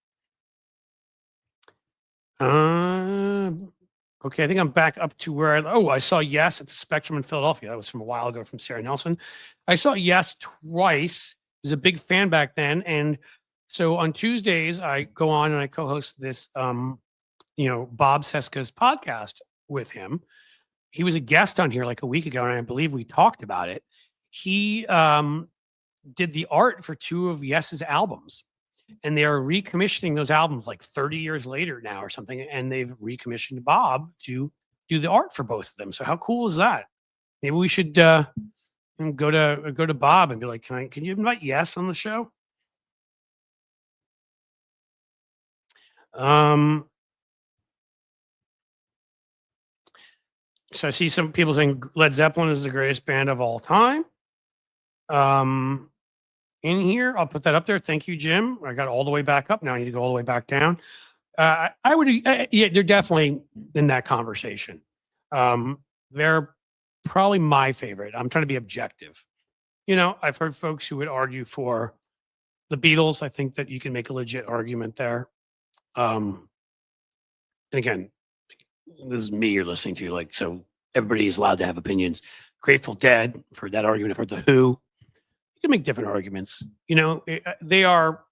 Speaker 1: Okay, I think I'm back up to where I saw Yes at the Spectrum in Philadelphia. That was from a while ago from Sarah Nelson. I saw Yes twice. I was a big fan back then. And so on Tuesdays, I go on and I co-host this Bob Seska's podcast with him. He was a guest on here like a week ago, and I believe we talked about it. He did the art for 2 of Yes's albums, and they are recommissioning those albums like 30 years later now or something, and they've recommissioned Bob to do the art for both of them. So how cool is that? Maybe we should go to Bob and be like, can you invite Yes on the show? So I see some people saying Led Zeppelin is the greatest band of all time. In here, I'll put that up there. Thank you, Jim. I got all the way back up. Now I need to go all the way back down. I would, yeah, they're definitely in that conversation. They're probably my favorite. I'm trying to be objective. I've heard folks who would argue for the Beatles. I think that you can make a legit argument there. And again, this is me you're listening to, so everybody is allowed to have opinions. Grateful Dead, for that argument. I've heard The Who. You can make different arguments. They are,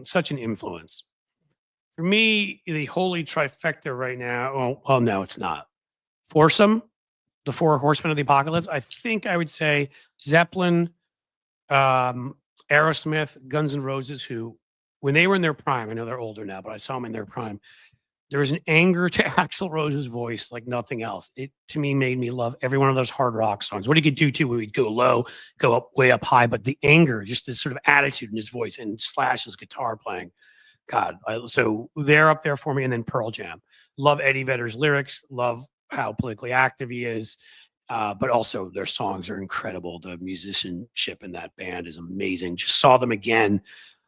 Speaker 1: such an influence. For me, the holy trifecta right now, well, no, it's not. Foursome, the 4 horsemen of the apocalypse. I think I would say Zeppelin, Aerosmith, Guns N' Roses, who, when they were in their prime, I know they're older now, but I saw them in their prime. There was an anger to Axl Rose's voice like nothing else. It, to me, made me love every one of those hard rock songs. What he could do, too, where he'd go low, go up, way up high, but the anger, just this sort of attitude in his voice and Slash's guitar playing. God, so they're up there for me. And then Pearl Jam. Love Eddie Vedder's lyrics. Love how politically active he is. But also their songs are incredible. The musicianship in that band is amazing. Just saw them again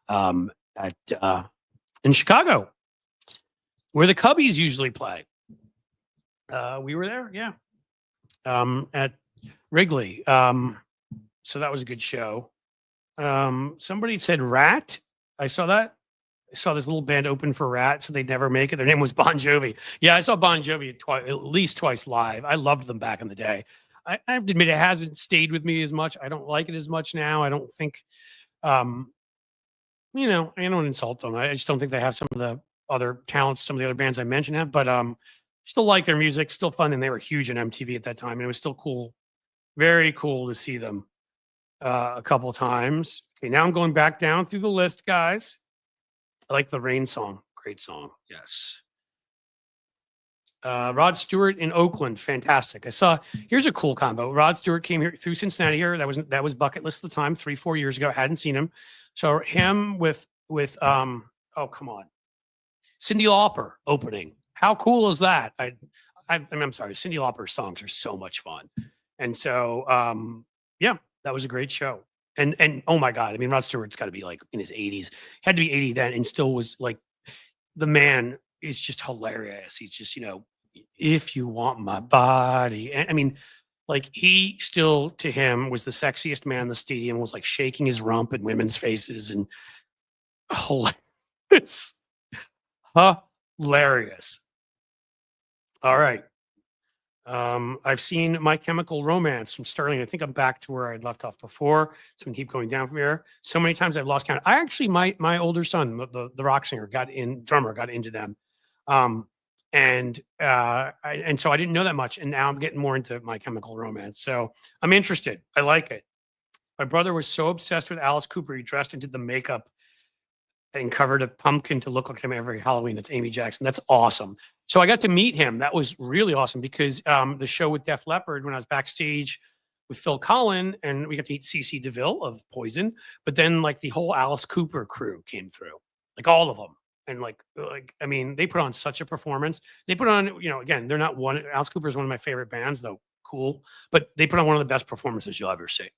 Speaker 1: in Chicago, where the Cubbies usually play. We were there, yeah, at Wrigley. So that was a good show. Somebody said Rat. I saw that. I saw this little band open for Rat, so they'd never make it. Their name was Bon Jovi. Yeah, I saw Bon Jovi at least twice live. I loved them back in the day. I have to admit, it hasn't stayed with me as much. I don't like it as much now. I don't think, I don't insult them. I just don't think they have some of the other talents some of the other bands I mentioned have, but still like their music, still fun, and they were huge on MTV at that time, and it was still cool, very cool to see them a couple of times. Okay, now I'm going back down through the list, guys. I like the Rain song, great song, yes. Rod Stewart in Oakland, fantastic. Here's a cool combo. Rod Stewart came here through Cincinnati here. That was bucket list at the time, 3-4 years ago. I hadn't seen him, so him with oh, come on, Cyndi Lauper opening. How cool is that? I'm sorry, Cyndi Lauper's songs are so much fun. And so, yeah, that was a great show. And oh my God, Rod Stewart's got to be like in his 80s, had to be 80 then, and still was like, the man is just hilarious. He's just, if you want my body. And like he still, to him, was the sexiest man in the stadium, was like shaking his rump in women's faces and hilarious. Hilarious. All right. I've seen My Chemical Romance from Sterling. I think I'm back to where I'd left off before, so we can keep going down from here. So many times I've lost count. I actually, my older son, the rock singer, drummer got into them, and so I didn't know that much, and now I'm getting more into My Chemical Romance. So I'm interested. I like it. My brother was so obsessed with Alice Cooper, he dressed into the makeup and covered a pumpkin to look like him every Halloween. That's Amy Jackson. That's awesome. So I got to meet him. That was really awesome because the show with Def Leppard, when I was backstage with Phil Collin, and we got to meet CeCe DeVille of Poison, but then like the whole Alice Cooper crew came through, like all of them. And they put on such a performance. They put on, again, they're not one. Alice Cooper is one of my favorite bands, though. Cool. But they put on one of the best performances you'll ever see.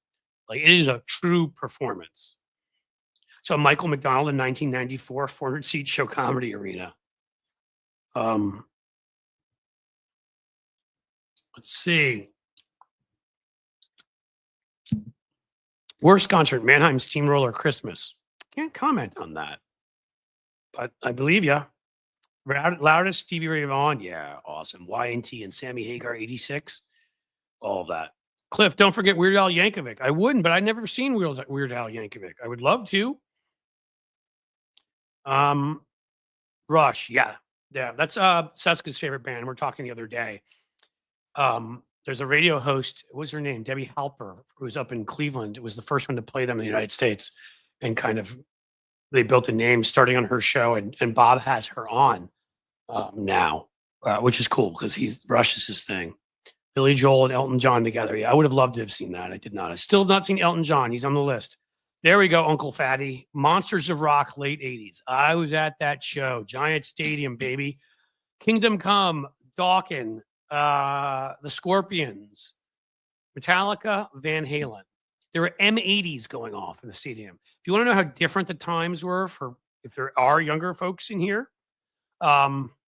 Speaker 1: Like it is a true performance. So Michael McDonald in 1994, 400 seat show comedy arena. Um, let's see. Worst concert, Mannheim Steamroller Christmas. Can't comment on that, but I believe you. Loudest Stevie Ray Vaughan, yeah, awesome. Y&T and Sammy Hagar, 86, all of that. Cliff, don't forget Weird Al Yankovic. I wouldn't, but I've never seen Weird Al Yankovic. I would love to. Rush, yeah. Yeah, that's Seska's favorite band. We're talking the other day. There's a radio host, what was her name? Debbie Halper, who was up in Cleveland. It was the first one to play them in the United States. And kind of they built a name starting on her show, and Bob has her on now, which is cool because Rush is his thing. Billy Joel and Elton John together. Yeah, I would have loved to have seen that. I did not. I still have not seen Elton John. He's on the list. There we go, Uncle Fatty. Monsters of Rock, late 80s. I was at that show. Giant Stadium, baby. Kingdom Come, Dawkins, the Scorpions, Metallica, Van Halen. There were M80s going off in the stadium. If you want to know how different the times were for if there are younger folks in here, they're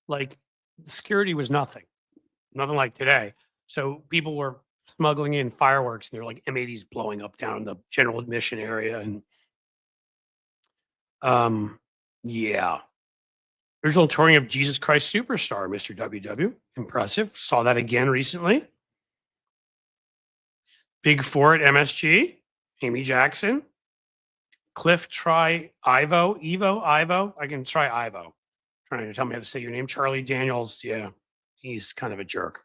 Speaker 1: like security was nothing like today. So people were smuggling in fireworks and they're like M80s blowing up down in the general admission area. And yeah. Original touring of Jesus Christ Superstar, Mr. WW. Impressive. Saw that again recently. Big Four at MSG. Amy Jackson. Cliff, try Ivo. Ivo. I can try Ivo. Trying to tell me how to say your name. Charlie Daniels. Yeah, he's kind of a jerk.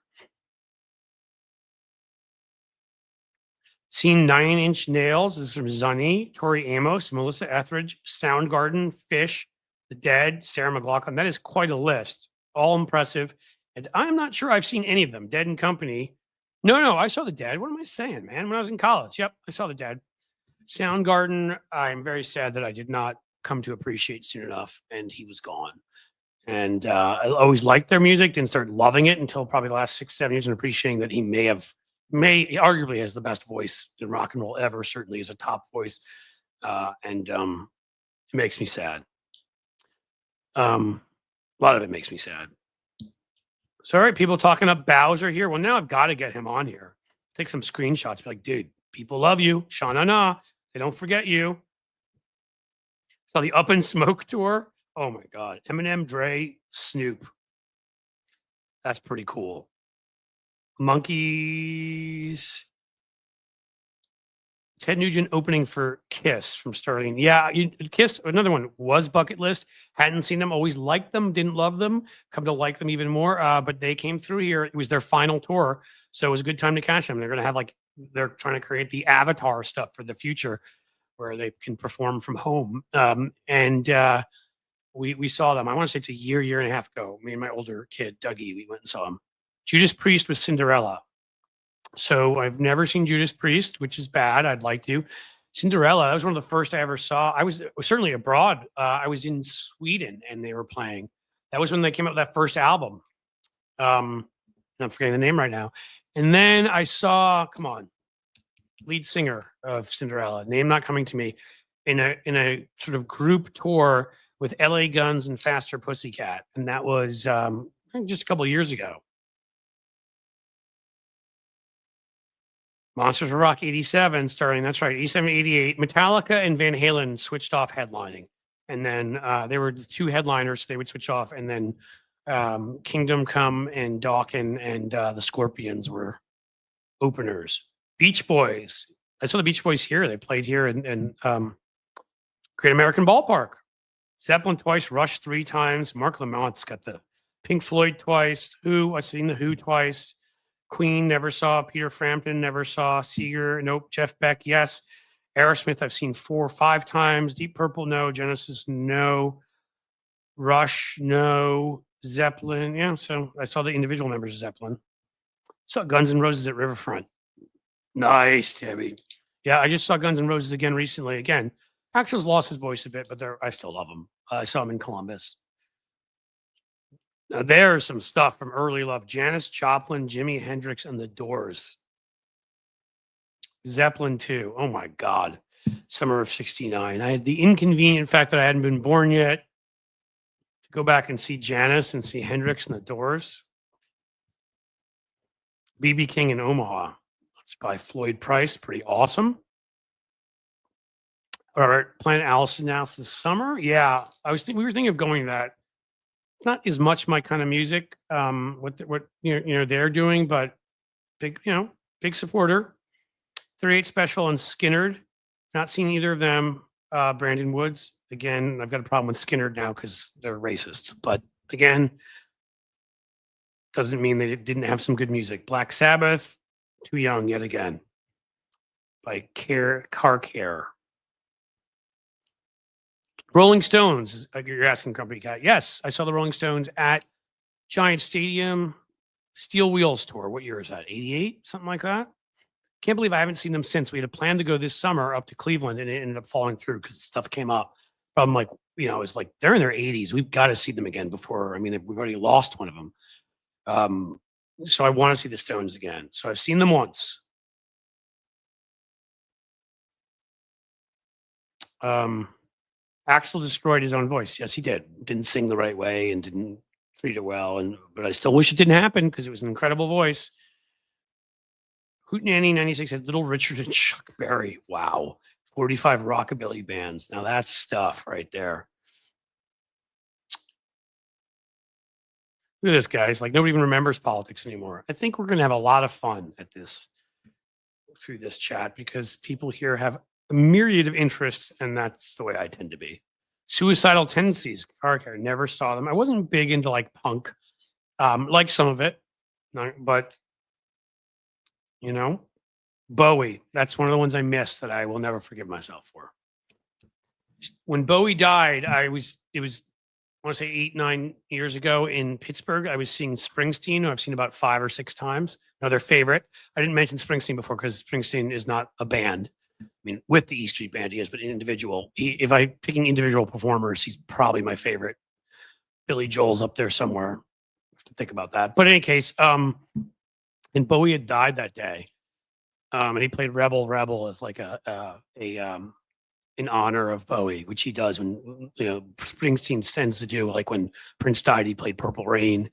Speaker 1: Seen 9 Inch Nails. This is from Zunny, Tori Amos, Melissa Etheridge, Soundgarden, Fish, The Dead, Sarah McLachlan. That is quite a list. All impressive. And I'm not sure I've seen any of them. Dead and Company. No, I saw The Dead. What am I saying, man? When I was in college. Yep, I saw The Dead. Soundgarden, I'm very sad that I did not come to appreciate soon enough, and he was gone. And I always liked their music, didn't start loving it until probably the last 6-7 years and appreciating that he he arguably has the best voice in rock and roll ever, certainly is a top voice. And it makes me sad. A lot of it makes me sad. Sorry, people talking up Bowser here. Well, now I've got to get him on here. Take some screenshots. Be like, dude, people love you. Sha-na-na. They don't forget you. So the Up in Smoke tour. Oh my God. Eminem, Dre, Snoop. That's pretty cool. Monkeys. Ted Nugent opening for Kiss from Sterling. Yeah, Kiss, another one, was bucket list. Hadn't seen them, always liked them, didn't love them, come to like them even more. But they came through here. It was their final tour. So it was a good time to catch them. They're going to have they're trying to create the Avatar stuff for the future where they can perform from home. We saw them. I want to say it's a year and a half ago. Me and my older kid, Dougie, we went and saw them. Judas Priest with Cinderella. So I've never seen Judas Priest, which is bad. I'd like to. Cinderella, that was one of the first I ever saw. I was certainly abroad. I was in Sweden and they were playing. That was when they came out with that first album. I'm forgetting the name right now. And then I saw, lead singer of Cinderella, name not coming to me, in a sort of group tour with LA Guns and Faster Pussycat. And that was just a couple of years ago. Monsters of Rock 87 starting, that's right, 87, 88. Metallica and Van Halen switched off headlining. And then they were the two headliners, so they would switch off. And then Kingdom Come and Dawkins and the Scorpions were openers. Beach Boys. I saw the Beach Boys here. They played here in Great American Ballpark. Zeppelin twice, Rush 3 times. Mark Lamont's got the Pink Floyd twice. I've seen the Who twice. Queen, never saw. Peter Frampton, never saw. Seeger, nope. Jeff Beck, yes. Aerosmith, I've seen 4 or 5 times. Deep Purple, no. Genesis, no. Rush, no. Zeppelin, yeah. So I saw the individual members of Zeppelin. Saw Guns N' Roses at Riverfront. Nice, Tabby. Yeah, I just saw Guns N' Roses again recently. Again, Axl's lost his voice a bit, but I still love him. I saw him in Columbus. Now, there's some stuff from early love. Janis Joplin, Jimi Hendrix, and The Doors. Zeppelin 2. Oh my God. Summer of 69. I had the inconvenient fact that I hadn't been born yet to go back and see Janis and see Hendrix and the Doors. BB King in Omaha. That's by Floyd Price. Pretty awesome. All right, Planet Alice announced this summer. Yeah, we were thinking of going to that. It's not as much my kind of music. What they're doing, but big big supporter. 38 Special and Skinnerd. Not seen either of them. Brandon Woods. Again, I've got a problem with Skinnerd now because they're racists. But again, doesn't mean they didn't have some good music. Black Sabbath. Too Young yet again. By Car Care. Rolling Stones, you're asking, Grumpy Cat. Yes, I saw the Rolling Stones at Giant Stadium Steel Wheels tour. What year is that? 88? Something like that? Can't believe I haven't seen them since. We had a plan to go this summer up to Cleveland, and it ended up falling through because stuff came up. But I'm like, it's like they're in their 80s. We've got to see them again before. I mean, we've already lost one of them. So I want to see the Stones again. So I've seen them once. Axl destroyed his own voice. Yes, he did. Didn't sing the right way and didn't treat it well. But I still wish it didn't happen because it was an incredible voice. Hootenanny 96 had Little Richard and Chuck Berry. Wow. 45 rockabilly bands. Now that's stuff right there. Look at this, guys. Like nobody even remembers politics anymore. I think we're going to have a lot of fun at this through this chat because people here have a myriad of interests, and that's the way I tend to be. Suicidal Tendencies, Car Care, never saw them. I wasn't big into like punk, like some of it, but Bowie, that's one of the ones I missed that I will never forgive myself for. When Bowie died, it was, I want to say 8-9 years ago in Pittsburgh. I was seeing Springsteen, who I've seen about 5 or 6 times. Another favorite. I didn't mention Springsteen before because Springsteen is not a band. I mean, with the E Street Band, he is, but an individual. If I'm picking individual performers, he's probably my favorite. Billy Joel's up there somewhere. I have to think about that. But in any case, and Bowie had died that day, and he played "Rebel Rebel" as like in honor of Bowie, which he does when Springsteen tends to do. Like when Prince died, he played "Purple Rain."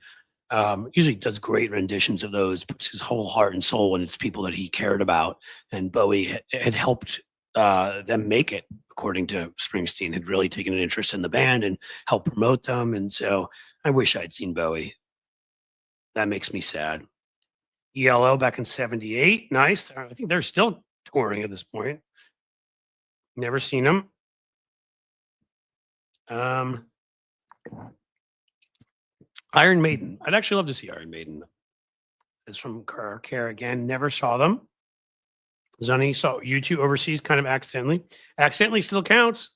Speaker 1: Usually does great renditions of those, puts his whole heart and soul, and it's people that he cared about. And Bowie had helped them make it, according to Springsteen, had really taken an interest in the band and helped promote them. And so I wish I'd seen Bowie. That makes me sad. ELO back in 78. Nice. I think they're still touring at this point. Never seen them. Iron Maiden. I'd actually love to see Iron Maiden. It's from Car Care again. Never saw them. Zunny saw U2 overseas kind of accidentally. Accidentally still counts.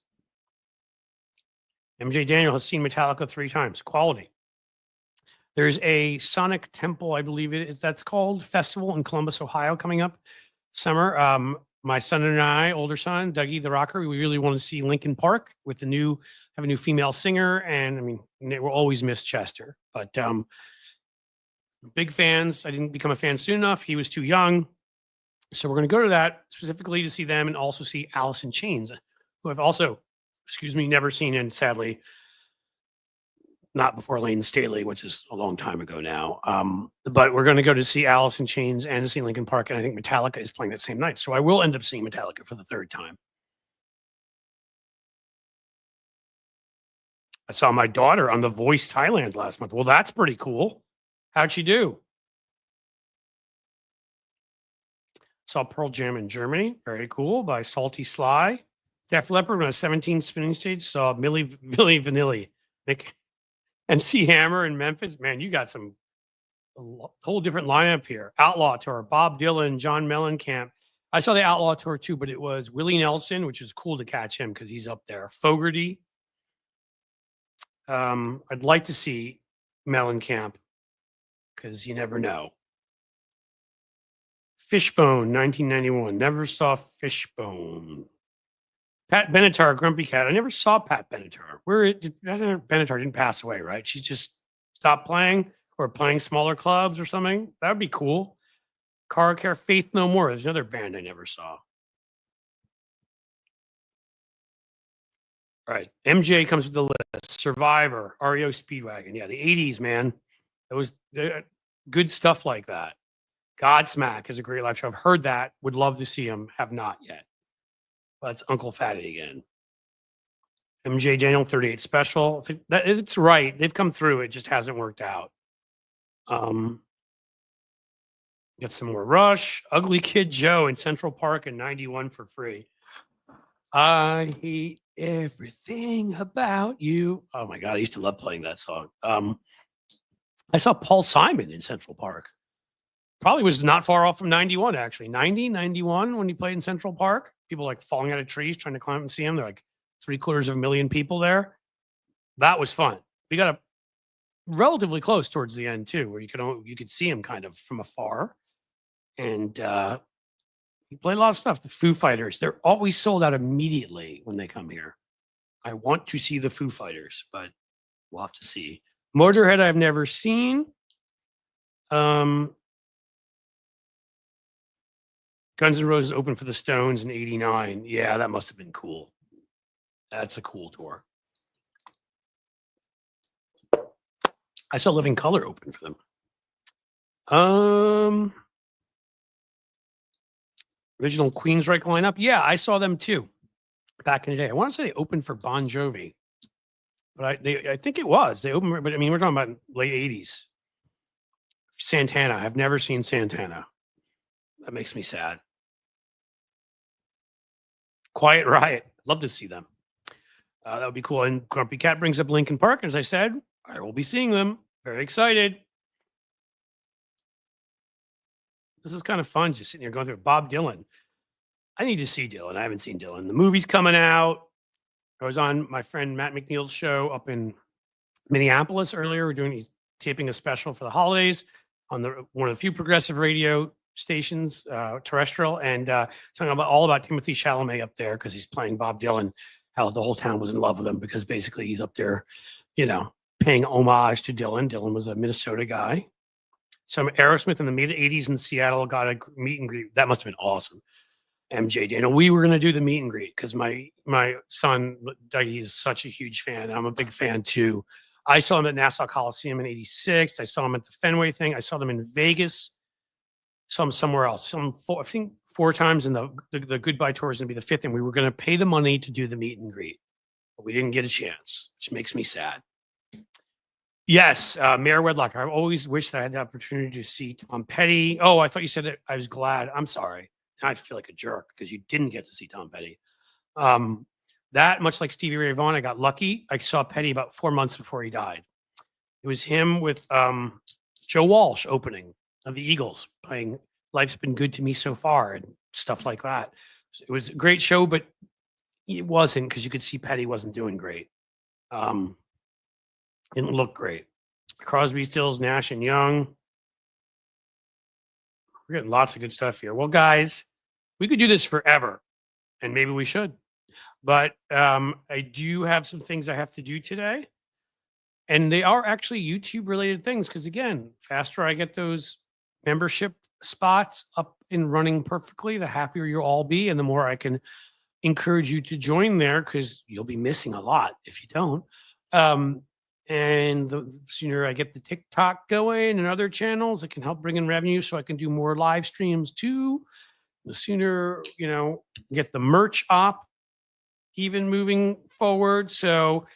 Speaker 1: MJ Daniel has seen Metallica 3 times. Quality. There's a Sonic Temple, I believe that's called, festival in Columbus, Ohio, coming up summer. My son and I, older son, Dougie the Rocker, we really want to see Linkin Park with have a new female singer. And I mean, we'll always miss Chester, but big fans. I didn't become a fan soon enough. He was too young. So we're going to go to that specifically to see them and also see Alice in Chains, who I've also, never seen, and sadly, not before Lane Staley, which is a long time ago now. But we're going to go to see Alice in Chains and to see Linkin Park, and I think Metallica is playing that same night. So I will end up seeing Metallica for the 3rd time. I saw my daughter on The Voice Thailand last month. Well, that's pretty cool. How'd she do? Saw Pearl Jam in Germany. Very cool. By Salty Sly. Def Leppard on a 17 spinning stage. Saw Milli Vanilli. MC Hammer in Memphis. Man, you got a whole different lineup here. Outlaw Tour. Bob Dylan, John Mellencamp. I saw the Outlaw Tour too, but it was Willie Nelson, which is cool to catch him because he's up there. Fogerty. I'd like to see Mellencamp because you never know. Fishbone, 1991. Never saw Fishbone. Pat Benatar, Grumpy Cat. I never saw Pat Benatar. Benatar didn't pass away, right? She just stopped playing or playing smaller clubs or something. That would be cool. Car Care, Faith No More. There's another band I never saw. All right. MJ comes with the list. Survivor, REO Speedwagon. Yeah, the 80s, man. It was good stuff like that. Godsmack is a great live show. I've heard that. Would love to see him. Have not yet. That's Uncle Fatty again. MJ Daniel 38 Special. It's right. They've come through. It just hasn't worked out. Get some more Rush. Ugly Kid Joe in Central Park in 91 for free. I hate everything about you. Oh my God. I used to love playing that song. I saw Paul Simon in Central Park. Probably was not far off from 91, actually. 90, 91 when he played in Central Park. People like falling out of trees trying to climb and see him. They're like 750,000 people there. That was fun. We got a relatively close towards the end too, where you could see him kind of from afar. And he played a lot of stuff. The Foo Fighters, they're always sold out immediately when they come here. I want to see the Foo Fighters, but we'll have to see. Motorhead, I've never seen. Guns N' Roses opened for the Stones in 89. Yeah, that must have been cool. That's a cool tour. I saw Living Colour open for them. Original Queensryche lineup. Yeah, I saw them too back in the day. I want to say they opened for Bon Jovi, but I think it was. They opened, but I mean, we're talking about late 80s. Santana. I've never seen Santana. That makes me sad. Quiet Riot. Love to see them. That would be cool. And Grumpy Cat brings up Linkin Park. As I said, I will be seeing them. Very excited. This is kind of fun just sitting here going through Bob Dylan. I need to see Dylan. I haven't seen Dylan. The movie's coming out. I was on my friend Matt McNeil's show up in Minneapolis earlier. We're taping a special for the holidays on one of the few progressive radio stations, terrestrial, and talking all about Timothy Chalamet up there because he's playing Bob Dylan, how the whole town was in love with him because basically he's up there, paying homage to Dylan. Dylan was a Minnesota guy. Some Aerosmith in the mid-'80s in Seattle got a meet and greet. That must have been awesome. MJ Daniel. We were going to do the meet and greet because my son, Dougie, is such a huge fan. I'm a big fan too. I saw him at Nassau Coliseum in 86. I saw him at the Fenway thing. I saw them in Vegas. Saw him somewhere else. I think 4 times, and the goodbye tour is going to be the 5th, and we were going to pay the money to do the meet and greet. But we didn't get a chance, which makes me sad. Yes, Mayor Wedlock. I always wished I had the opportunity to see Tom Petty. Oh, I thought you said it. I was glad. I'm sorry. Now I feel like a jerk because you didn't get to see Tom Petty. That, much like Stevie Ray Vaughan, I got lucky. I saw Petty about 4 months before he died. It was him with Joe Walsh opening of the Eagles, playing Life's Been Good to Me So Far and stuff like that. It was a great show, but it wasn't because you could see Petty wasn't doing great. Didn't look great. Crosby, Stills, Nash, and Young. We're getting lots of good stuff here. Well, guys, we could do this forever, and maybe we should. But I do have some things I have to do today. And they are actually YouTube-related things because, again, faster I get those membership spots up and running perfectly, the happier you'll all be, and the more I can encourage you to join there because you'll be missing a lot if you don't. And the sooner I get the TikTok going and other channels, it can help bring in revenue so I can do more live streams too. The sooner, get the merch up, even moving forward. So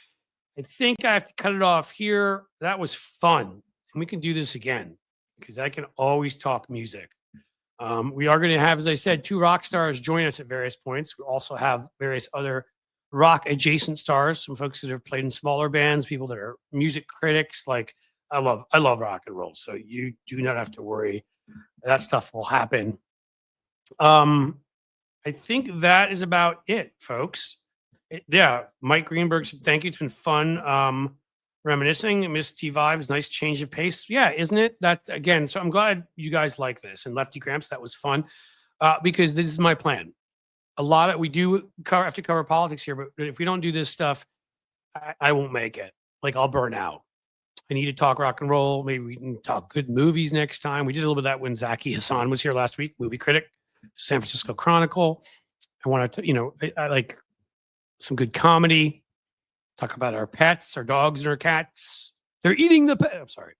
Speaker 1: I think I have to cut it off here. That was fun. And we can do this again because I can always talk music. We are going to have, as I said, 2 rock stars join us at various points. We also have various other rock adjacent stars, some folks that have played in smaller bands, people that are music critics. Like I love rock and roll. So you do not have to worry. That stuff will happen. I think that is about it, folks. Mike Greenberg said, thank you. It's been fun reminiscing. Miss T Vibes, nice change of pace. Yeah, isn't it? That again, so I'm glad you guys like this. And Lefty Gramps, that was fun because this is my plan. We do have to cover politics here, but if we don't do this stuff, I won't make it. Like I'll burn out. I need to talk rock and roll. Maybe we can talk good movies next time. We did a little bit of that when Zaki Hassan was here last week, movie critic, San Francisco Chronicle. I want to, I like some good comedy. Talk about our pets, our dogs and our cats. They're eating the pet. I'm sorry.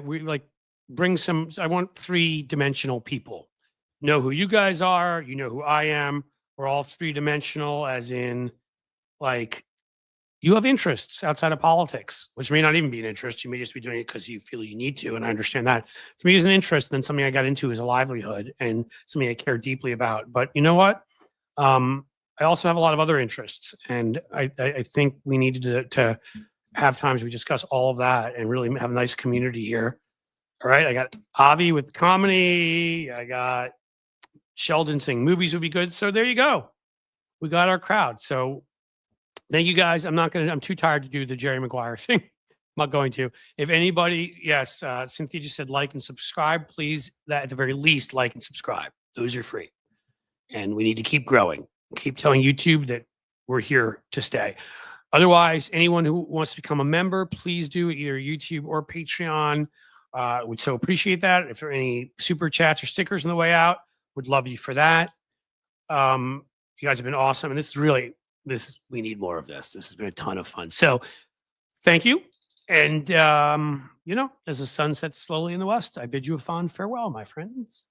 Speaker 1: We like bring some. I want 3-dimensional people. Know who you guys are. You know who I am. We're all 3-dimensional, as in, like, you have interests outside of politics, which may not even be an interest. You may just be doing it because you feel you need to. And I understand that. For me, as an interest, then something I got into is a livelihood and something I care deeply about. But you know what? I also have a lot of other interests. And I think we needed to have times we discuss all of that and really have a nice community here. All right. I got Avi with comedy. I got Sheldon saying movies would be good. So there you go. We got our crowd. So thank you guys. I'm too tired to do the Jerry Maguire thing. I'm not going to. If anybody, yes, Cynthia just said like and subscribe. Please, that at the very least, like and subscribe. Those are free. And we need to keep growing. Keep telling YouTube that we're here to stay. Otherwise, anyone who wants to become a member, please do either YouTube or Patreon. Would so appreciate that. If there are any super chats or stickers on the way out, would love you for that. You guys have been awesome. And we need more of this. This has been a ton of fun. So thank you. And, as the sun sets slowly in the west, I bid you a fond farewell, my friends.